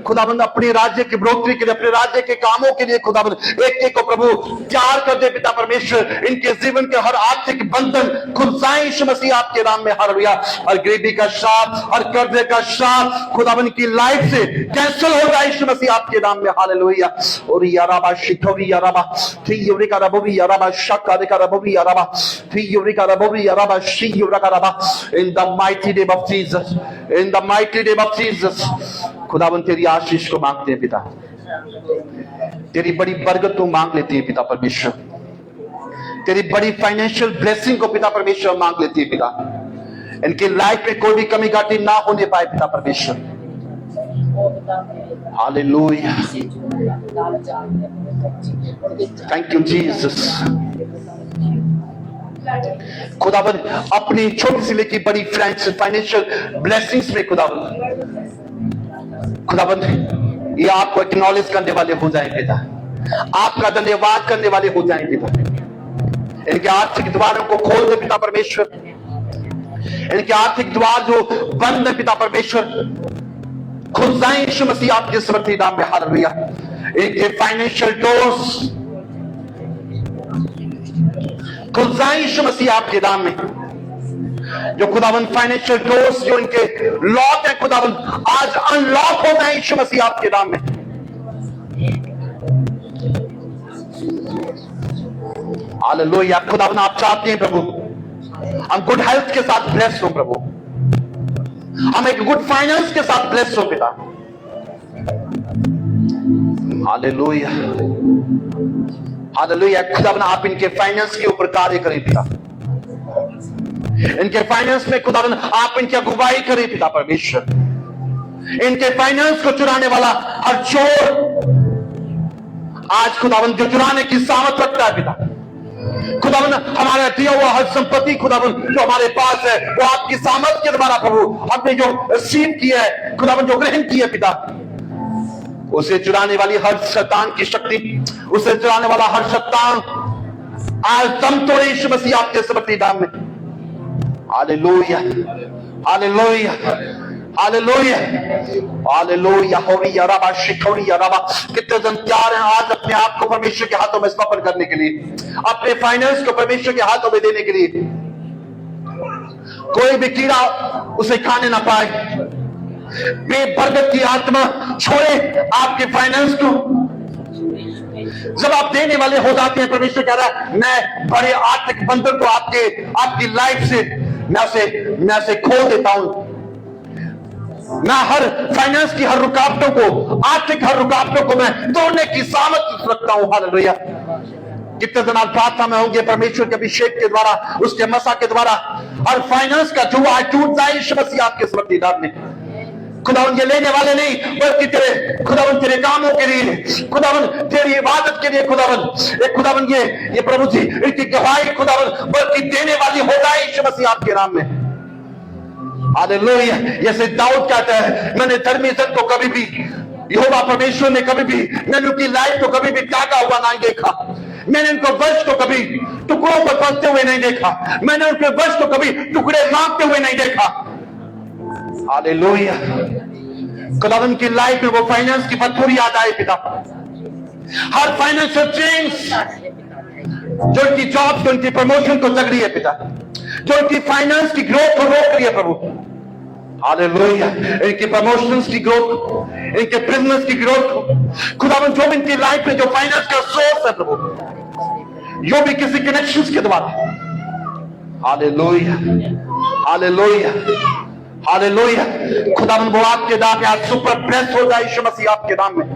खुदावन अपने राज्य की बढ़ोतरी के लिए, अपने राज्य के कामों के लिए खुदावन एक एक को प्रभु तैयार कर दे पिता परमेश्वर। इनके जीवन के हर आर्थिक बंधन खुल जाए यीशु मसीह आपके नाम में। हालेलुया। हर गरीबी का श्राप, हर कर्जे का श्राप खुदावन की लाइफ से कैंसिल हो जाए यीशु मसीह आपके नाम में। हालेलुया। और याराबा शिखोरी याराबा थी योरी का रबोवी याराबा शक्का दे का रबोवी याराबा थी योरी का रबोवी याराबा शी योरा का रबा। इन the mighty name of Jesus, in the mighty name of Jesus, खुदावन तेरी आशीष को मांगते हैं पिता, तेरी बड़ी बरकत को मांग लेते हैं पिता परमेश्वर, तेरी बड़ी फाइनेंशियल ब्लेसिंग को पिता परमेश्वर मांग लेती है पिता। इनकी लाइफ में कोई भी कमी घाटी ना होने पाए पिता परमेश्वर। Hallelujah, thank you Jesus. खुदावन अपनी छोटी सी लेकिन बड़ी फाइनेंशियल ब्लेसिंग्स में खुदावन ये आपको एक्नॉलेज करने वाले हो जाए पिता, आपका धन्यवाद करने वाले हो जाए पिता। इनके आर्थिक द्वारों को खोल दे पिता परमेश्वर, इनके आर्थिक द्वार जो बंद है पिता परमेश्वर खुल जाए यीशु मसीह आपके समर्थी नाम में। हालेलुया। इनके फाइनेंशियल डोर्स खुल जाए यीशु मसीह आपके नाम में। जो खुदावन फाइनेंशियल डोर्स जो इनके लॉक है खुदावन आज अनलॉक हो जाए यीशु मसीह आपके नाम में। हालेलुया। खुदावन आप चाहते हैं प्रभु हम गुड हेल्थ के साथ ब्लेस हो प्रभु, हम एक गुड फाइनेंस के साथ ब्लेस हो पिता। Hallelujah, hallelujah. खुदावन आप इनके फाइनेंस के ऊपर कार्य करें पिता, इनके फाइनेंस में खुदावन आप इनकी अगुवाई करें पिता परमेश्वर। इनके फाइनेंस को चुराने वाला हर चोर आज खुदावन जो चुराने की सामर्थ रखता है पिता, खुदावन हमारा दिया हुआ हर संपत्ति खुदावन जो हमारे पास है वो आपकी सामर्थ के द्वारा प्रभु हमने जो रिसीव किया है खुदावन जो ग्रहण किया है पिता, उसे चुराने वाली हर शैतान की शक्ति, उसे चुराने वाला हर शैतान आज दम तोड़े यीशु मसीह आपके समर्थी नाम में। Hallelujah, hallelujah, hallelujah, hallelujah. होरिया रबा शिखोरिया रबा। कितने जन तैयार हैं आज अपने आप को परमेश्वर के हाथों में समर्पण करने के लिए, अपने फाइनेंस को परमेश्वर के हाथों में देने के लिए। कोई भी कीड़ा उसे खाने ना पाए, बेबरकत की आत्मा छोड़े आपके फाइनेंस को। जब आप देने वाले हो जाते हैं परमेश्वर कह रहा है मैं बड़े आर्थिक बंधन को आपकी लाइफ से मैं उसे खोल देता हूं। मैं हर फाइनेंस की हर रुकावटों को, आर्थिक हर रुकावटों को मैं तोड़ने की सामर्थ रखता हूं। हालेलुया। कितने दिन प्रार्थना में होंगे परमेश्वर के अभिषेक के द्वारा, उसके मसा के द्वारा हर फाइनेंस का जुआ टूट जाए यीशु मसीह आपके समर्थी नाम में। खुदावन ये लेने वाले नहीं बल्कि तेरे खुदावन तेरे कामों के लिए, खुदावन तेरी इबादत के लिए खुदावन ये प्रभु जी इनकी गवाही खुदावन बल्कि देने वाली हो जाए यीशु मसीह आपके नाम में। हालेलुया। जैसे दाऊद कहता है मैंने धर्मी जन को कभी भी यहोवा परमेश्वर ने कभी भी मैंने उनकी लाइफ को कभी भी त्यागा हुआ नहीं देखा, मैंने उनको वंश को कभी टुकड़ों पर फंसते हुए नहीं देखा, मैंने उनके वंश को कभी टुकड़े मांगते हुए नहीं देखा। हालेलुया। खुदावन की लाइफ में वो फाइनेंस की भरपूरी आ जाए पिता, हर फाइनेंशियल चेंज जो इनकी जॉब जो इनकी प्रमोशन को जग रही है पिता, जो इनकी फाइनेंस की ग्रोथ को रोक रही है प्रभु। हालेलुया। इनकी प्रमोशंस की ग्रोथ, इनके बिजनेस की ग्रोथ खुदावन जो इनकी लाइफ में जो फाइनेंस का सोर्स है प्रभु, जो भी किसी कनेक्शंस के द्वारा। Hallelujah, hallelujah, hallelujah. खुदावन वो आपके नाम में आज सुपर ब्लेस हो जाए यीशु मसीह आपके नाम में,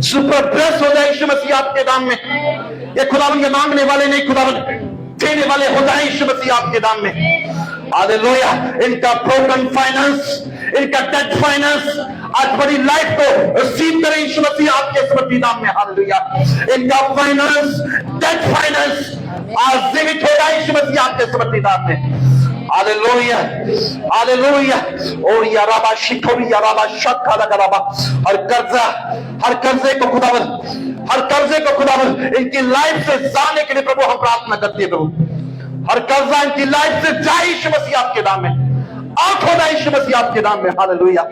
सुपर ब्लेस हो जाए यीशु मसीह आपके नाम में। ये खुदावन ये मांगने वाले नहीं खुदावन देने वाले हो जाए यीशु मसीह आपके नाम में। हालेलुया। इनका ब्रोकन फाइनेंस, इनका डेड फाइनेंस आज बड़ी लाइफ को रिसीव करें यीशु मसीह आपके समर्थी नाम में। हालेलुया। इनका फाइनेंस, डेड फाइनेंस आज जीवित होगा यीशु मसीह आपके समर्थी नाम में। Hallelujah, hallelujah. और याराबा शिखोरी याराबा शक्का लगाबा, हर कर्जे को खुदावन, हर कर्जे को खुदावन इनकी लाइफ से जाने के लिए प्रभु हम प्रार्थना करते हैं। प्रभु हर कर्जा इनकी लाइफ से जाए यीशु मसीह आपके नाम में, आउट होना यीशु मसीह आपके नाम में। हालेलुया।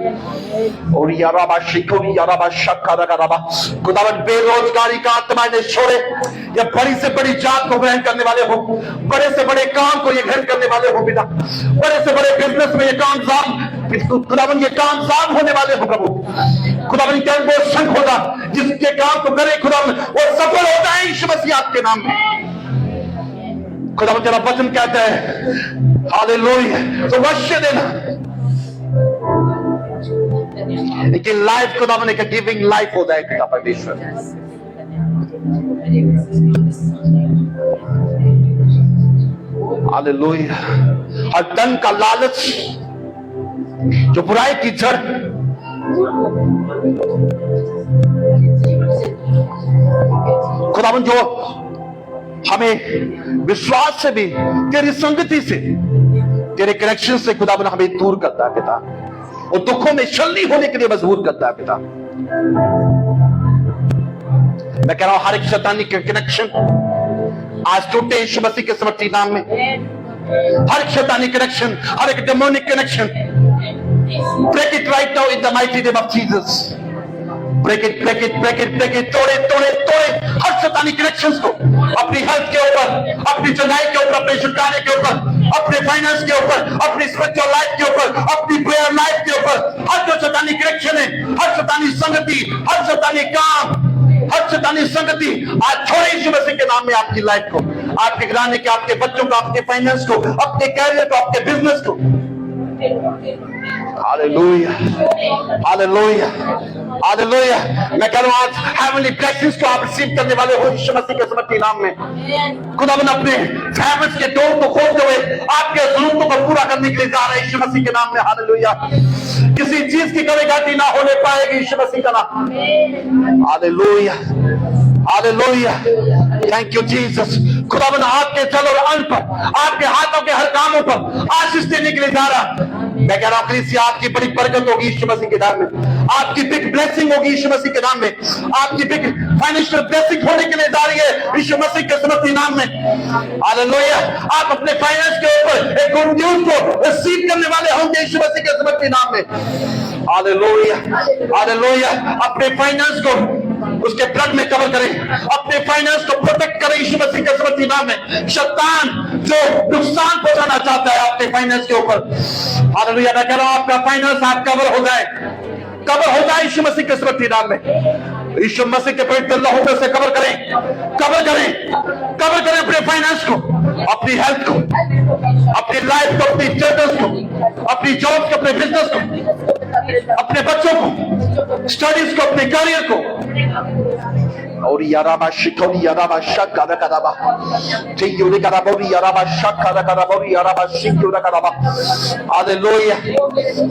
और याराबा शिखोरी याराबा शक्का लगाबा, खुदावन बेरोजगारी का आत्मा ने छोड़े, या बड़ी से बड़ी जात को ग्रहण करने वाले हो, बड़े से बड़े काम को ये ग्रहण करने वाले हो पिता, बड़े से बड़े बिजनेस में ये कामयाब, खुदावन ये कामयाब होने वाले हो प्रभु। खुदावन क्या वो संग होगा जिसके काम को करे खुदावन वो सफल होता है यीशु मसीह आपके नाम में। खुदावन तेरा वचन कहता है हालेलुया, तो वश्य देना लेकिन लाइफ खुदावन एक गिविंग लाइफ होता है पिता परमेश्वर। हालेलुया। हर धन का लालच जो बुराई की जड़, खुदावन जो हमें विश्वास से भी, तेरी संगति से, तेरे कनेक्शन से खुदावन हमें दूर करता है पिता, और दुखों में शल्ली होने के लिए मजबूर करता है पिता। मैं कह रहा हूं हर एक शैतानी के कनेक्शन आज टूटे यीशु मसीह के समर्थी नाम में। हर एक शैतानी कनेक्शन, हर एक demonic connection, break it right now in the mighty name of Jesus. Break it, break it, break it, break it, तोड़े तोड़े तोड़े हर शैतानी कनेक्शंस को, अपनी हेल्थ के ऊपर, अपनी चंगाई के ऊपर, अपने छुटकारे के ऊपर, अपने फाइनेंस के ऊपर, अपनी स्पिरिचुअल लाइफ के ऊपर, अपनी प्रेयर लाइफ के ऊपर, हर जो शैतानी कनेक्शन है, हर शैतानी संगति, हर शैतानी काम, हर शैतानी संगति आज छोड़े यीशु मसीह के नाम में आपकी लाइफ को, आपके घराने के, आपके बच्चों को, आपके फाइनेंस को, अपने कैरियर को, आपके बिजनेस को। Hallelujah, hallelujah, hallelujah. मैं कह रहा हूं आज हेवनली ब्लेसिंग्स को आप रिसीव करने वाले हो यीशु मसीह के समर्थी नाम में। खुदावन अपने फैमिलीज के डोर को खोलते हुए आपके जरूरतों को पूरा करने के लिए जा रहे हैं यीशु मसीह के नाम में। हालेलुया। किसी चीज की कमी घाटी ना होने पाएगी यीशु मसीह का नाम। Hallelujah, hallelujah. Thank you Jesus. खुदावन आपके चल और अन्न पर, आपके हाथों के हर कामों पर आशीष देने के लिए जा रहा। मैं कह रहा हूं कलीसिया आपकी बड़ी बरकत होगी यीशु मसीह के नाम में, आपकी बिग ब्लेसिंग होगी यीशु मसीह के नाम में, आपकी बिग फाइनेंशियल ब्लेसिंग होने के लिए जा रही है यीशु मसीह के समर्थी नाम में। हालेलुया। आप अपने फाइनेंस के ऊपर एक गुड न्यूज को रिसीव करने वाले होंगे यीशु मसीह के समर्थी नाम में। Hallelujah, hallelujah. अपने फाइनेंस को उसके ब्लड में कवर करें, अपने फाइनेंस को प्रोटेक्ट करें यीशु मसीह के समर्थी नाम में। शैतान जो नुकसान पहुंचाना चाहता है आपके फाइनेंस के ऊपर, हालेलुया, मैं कह रहा हूं आपका फाइनेंस आप कवर हो जाए, कवर हो जाए यीशु मसीह के समर्थी नाम में। यीशु मसीह के पवित्र लहू से कवर करें, कवर करें, कवर करें अपने फाइनेंस को, अपनी हेल्थ को, अपनी लाइफ को, अपनी स्टेटस को, अपनी जॉब को, अपने बिजनेस को, अपने बच्चों को, स्टडीज को, अपने करियर को। और याराबा शिखोरी याराबा शक्का रकाबा, ठीक कराबा याराबा शक्का रकाबा याराबा शिखोरी रकाबा। Hallelujah,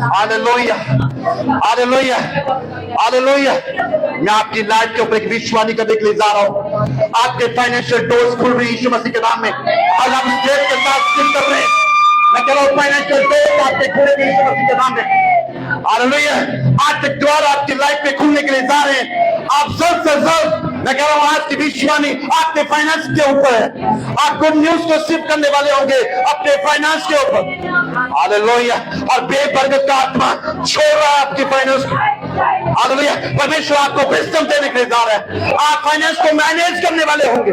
hallelujah, hallelujah, hallelujah. मैं आपकी लाइफ के ऊपर एक विश्वानी करने के लिए जा रहा हूं। आपके फाइनेंशियल डोर्स खुल रही यीशु मसीह के नाम में। आज हम स्टेट के साथ स्टिक कर रहे हैं। मैं कह रहा हूं फाइनेंशियल डोर्स आपके खुले यीशु मसीह के नाम में। हालेलुया। आज तक द्वार आपकी लाइफ में खुलने के लिए जा रहे हैं। आप जल्द से जल्द, मैं कह रहा हूं आज की विश्वानी आपके फाइनेंस के ऊपर है। आप गुड न्यूज को सिर्फ करने वाले होंगे अपने फाइनेंस के ऊपर। हालेलुया। और बेबरकत का आत्मा छोड़ रहा है आपकी फाइनेंस को। हालेलुया। परमेश्वर आपको विजडम देने के लिए जा रहा है। आप फाइनेंस को मैनेज करने वाले होंगे,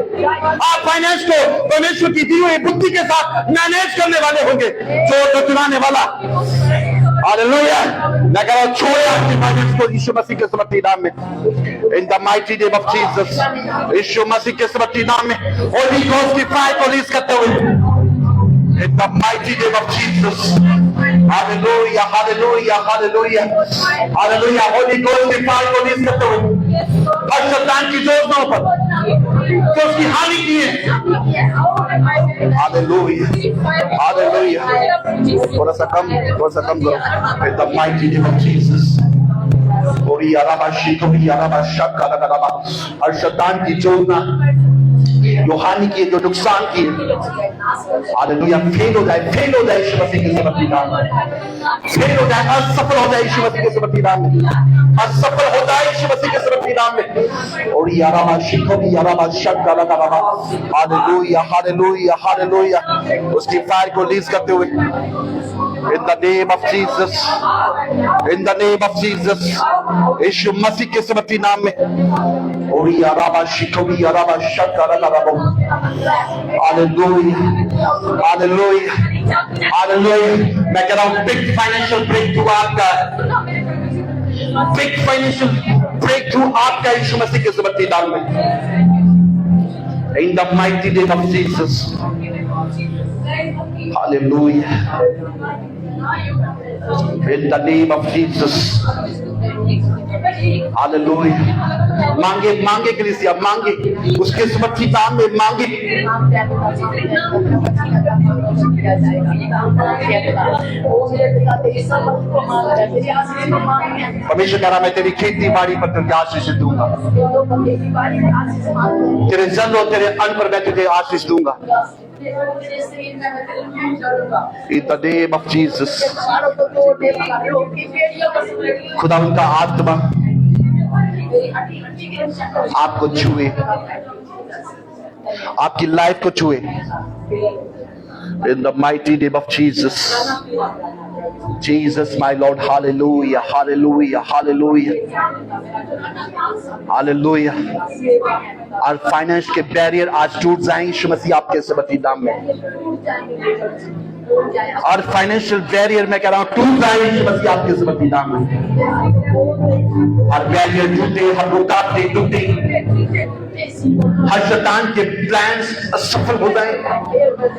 आप फाइनेंस को परमेश्वर की दी हुई बुद्धि के साथ मैनेज करने वाले होंगे। जो चुनाने वाला, हालेलुया, मैं कह रहा हूं छोड़े आपकी फाइनेंस को यीशु मसीह के समर्थी नाम में। In the mighty name of Jesus, Yeshu Masih के समर्थी नाम में होली घोस्ट की फायर को रिलीज करते हुए in the mighty name of Jesus. Hallelujah, hallelujah, hallelujah, hallelujah. Holy Ghost की फायर को रिलीज करते हुए हर शैतान की योजनाओं पर, जो उसकी हानि की है। Hallelujah, hallelujah. थोड़ा सा कम करो। In the mighty name of Jesus। और शैतान की जोड़ना जो हानि की, जो नुकसान की, हालेलुया, फेल हो जाए यीशु मसीह के समर्पित नाम में। फेल हो जाए, असफल हो जाए यीशु मसीह के समर्पित नाम में। असफल हो जाए यीशु मसीह के समर्पित नाम में। और हालेलुया, हालेलुया, हालेलुया। उसकी फायर को रिलीज करते हुए in the name of Jesus, in the name of Jesus, यीशु मसीह के समर्पित नाम में। Hallelujah, hallelujah, hallelujah. मैं कह रहा हूं बिग फाइनेंशियल ब्रेक थ्रू आपका, बिग फाइनेंशियल ब्रेक थ्रू आपका यीशु मसीह के समर्पित नाम में। In the mighty name of Jesus, hallelujah, in the name of Jesus, hallelujah। मांगे कलीसिया, मांगे उसके समर्पित नाम में, मांगे। परमेश्वर कह रहा मैं तेरी खेती बाड़ी पर तुझे आशीष दूंगा, तेरे जल और तेरे अन्न पर मैं तुझे आशीष दूंगा। In the name of Jesus, खुदा उनका आत्मा आपको छुए, आपकी लाइफ को छुए। In the mighty name of Jesus, Jesus my Lord, hallelujah, hallelujah, hallelujah, hallelujah। और फाइनेंस के बैरियर आज टूट जाएंगे यीशु मसीह आपके समर्पित नाम में। और फाइनेंशियल बैरियर मैं कह रहा हूं टूट जाएंगे यीशु मसीह आपके समर्पित नाम में। हर बैरियर टूटे, हर रुकावटें टूटे, हर शैतान के प्लान्स असफल हो जाए।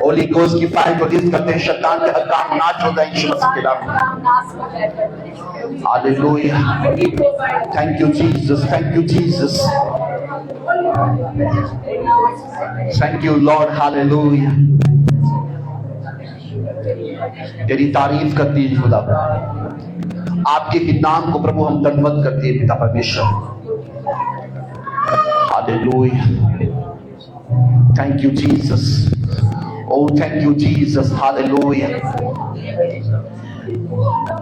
होली गोस्ट की फायर को रिलीज करते हैं, शैतान के काम नाश हो जाए यीशु मसीह के नाम में। Hallelujah, thank you Jesus, thank you Jesus, thank you Lord, hallelujah. तेरी तारीफ करती है खुदा, आपके ही नाम को प्रभु हम धन्यवाद करते हैं पिता परमेश्वर। Hallelujah, thank you Jesus, oh thank you Jesus, hallelujah.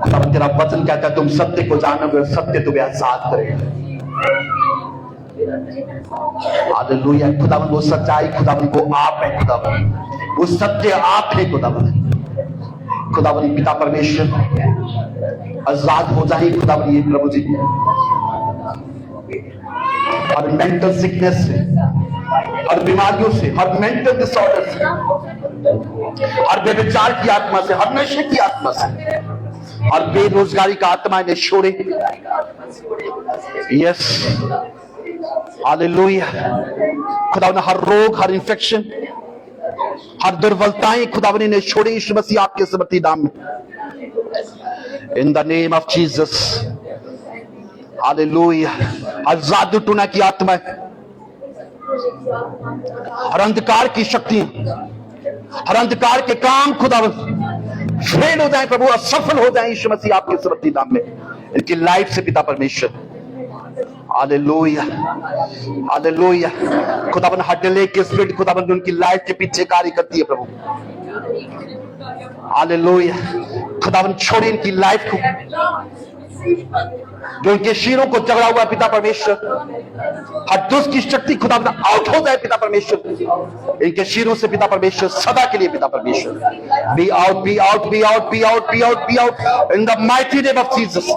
खुदा तेरा वचन कहता है तुम सत्य को जानोगे और सत्य तुम्हें आजाद करेगा। हालेलुया, खुदावन वो सच्चाई, खुदावन वो आप है, खुदावन वो सत्य आप है, खुदावन खुदावन पिता परमेश्वर आजाद हो जाए खुदावन ये प्रभु जी। हर मेंटल सिकनेस से, हर बीमारियों से, हर मेंटल डिसऑर्डर से, हर व्यभिचार की आत्मा से, हर नशे की आत्मा से, हर बेरोजगारी का आत्मा इन्हें छोड़े। Yes, hallelujah. खुदावन हर रोग, हर इंफेक्शन, हर दुर्बलताएं खुदावन इन्हें छोड़े यीशु मसीह आपके समर्पित नाम में। In the name of Jesus, hallelujah. हर जादू टूना की आत्मा, हर अंधकार की शक्ति, हर अंधकार के काम खुदावन फेल हो जाए प्रभु, असफल हो जाए यीशु मसीह आपके समर्पित नाम में, इनकी लाइफ से पिता परमेश्वर। Hallelujah, hallelujah. खुदावन हर डिले के स्पिरिट खुदावन उनकी लाइफ के पीछे कार्य करती है प्रभु। हालेलुया, खुदावन छोड़े इनकी लाइफ को, जो इनके शीरों को चढ़ा हुआ पिता परमेश्वर। हर दुष्ट की शक्ति खुदावन आउट हो जाए पिता परमेश्वर इनके शीरों से पिता परमेश्वर, सदा के लिए पिता परमेश्वर। Be out, be out, be out, be out, be out, be out in the mighty name of Jesus.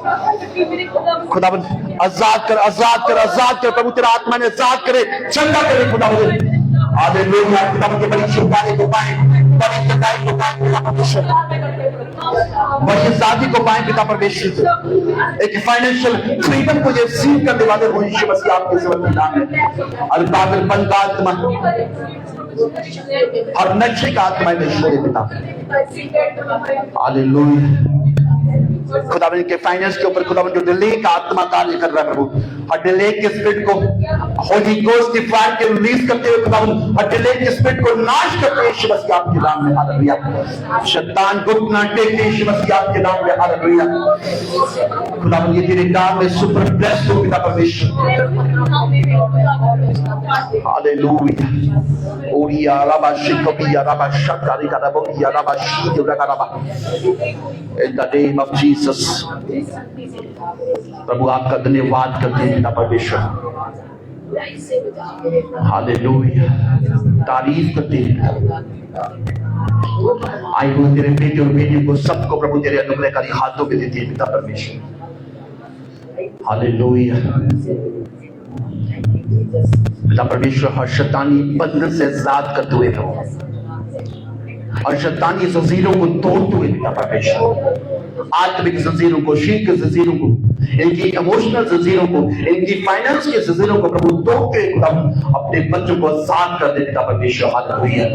खुदावन आजाद कर, आजाद कर, आजाद कर प्रभु, तेरा आत्मा ने आजाद करे, चंगा करे खुदावन। हालेलुया, खुदावन के बड़ी शुभकामनाएं को पाए, बड़ी सच्चाई को पाए पिता परमेश्वर, बड़ी आजादी को पाए पिता परमेश्वर। एक फाइनेंशियल फ्रीडम को ये सील करने वाले हो यीशु मसीह आपके समर्पित नाम में। और पागलपन का आत्मा और नशे का आत्मा में छोड़े पिता। हालेलुया, खुदावन के फाइनेंस के ऊपर खुदावन जो डिले का आत्मा कार्य कर रहा है प्रभु, हर डिले के स्पिरिट को होली गोस्ट की फायर के रिलीज करते हुए खुदावन हर डिले के स्पिरिट को नाश करते हुए यीशु मसीह आपके नाम में, हालेलुया। शैतान गुप्त ना टेके यीशु मसीह आपके नाम में, हालेलुया। खुदावन ये तेरे नाम में सुपर ब्लेस्ड हो पिता परमेश्वर, हालेलुया। ओरिया राबा शिकोबिया राबा शतारी का राबा या राबा शी का राबा, in the name of Jesus। प्रभु आपका धन्यवाद करते हैं पिता परमेश्वर, हालेलुया, तारीफ करते हैं। आई हूँ तेरे बेटे और बेटियों को सबको प्रभु तेरे अनुग्रहकारी हाथों में देते हैं पिता परमेश्वर, हालेलुया। पिता परमेश्वर हर शैतानी बंधन से आजाद करते हुए प्रभु, और शैतानी जंजीरों को तोड़ते हुए पिता परमेश्वर, आत्मिक जंजीरों को, शरीर के जंजीरों को, इनकी इमोशनल जंजीरों को, इनकी फाइनेंस के जंजीरों को प्रभु तोड़ते हुए अपने बच्चों को आजाद कर दे पिता परमेश्वर, हालेलुया,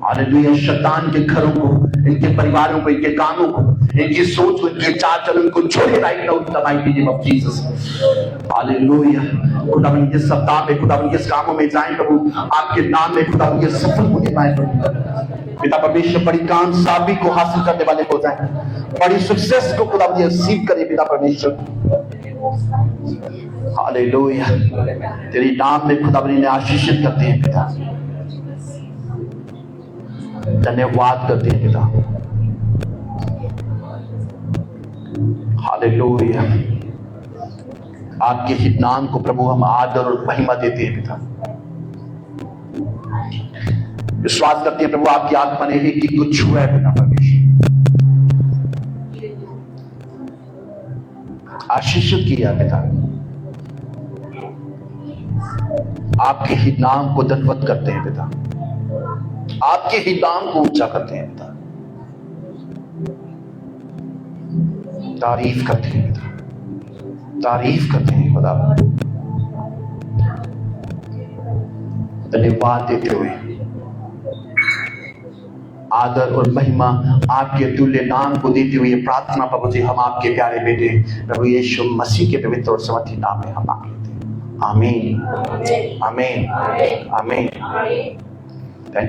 हालेलुया। शैतान के घरों को, इनके परिवारों को, इनके कामों को, इनकी सोच को, इनके चाल चलन को छोड़े right now in the mighty name of Jesus, hallelujah. खुदावन इस सप्ताह में खुदावन इस कामों में जाएं प्रभु, आपके नाम में खुदावन ये सफल होने पाए प्रभु पिता परमेश्वर, बड़ी कामयाबी को हासिल करने वाले हो जाएं, बड़ी सक्सेस को खुदावन रिसीव करें पिता परमेश्वर, हालेलुया। तेरे नाम में खुदावन इन्हें आशीषित करते हैं पिता, धन्यवाद करते हैं पिता, हालेलुया। आपके ही नाम को प्रभु हम आदर और महिमा देते हैं पिता, विश्वास करते हैं प्रभु आपकी आत्मा ने एक ही को छुआ है पिता परमेश्वर, आशीषित किया पिता, आपके ही नाम को धन्यवाद करते हैं पिता, आपके ही नाम को ऊंचा करते हैं पिता, तारीफ करते हैं पिता, तारीफ करते हैं खुदा, धन्यवाद देते हुए आदर और महिमा आपके तुल्य नाम को देते हुए प्रार्थना प्रभु जी हम आपके प्यारे बेटे प्रभु यीशु मसीह के पवित्र और समर्थी नाम में हम मांगते हैं, आमीन, आमीन, आमीन।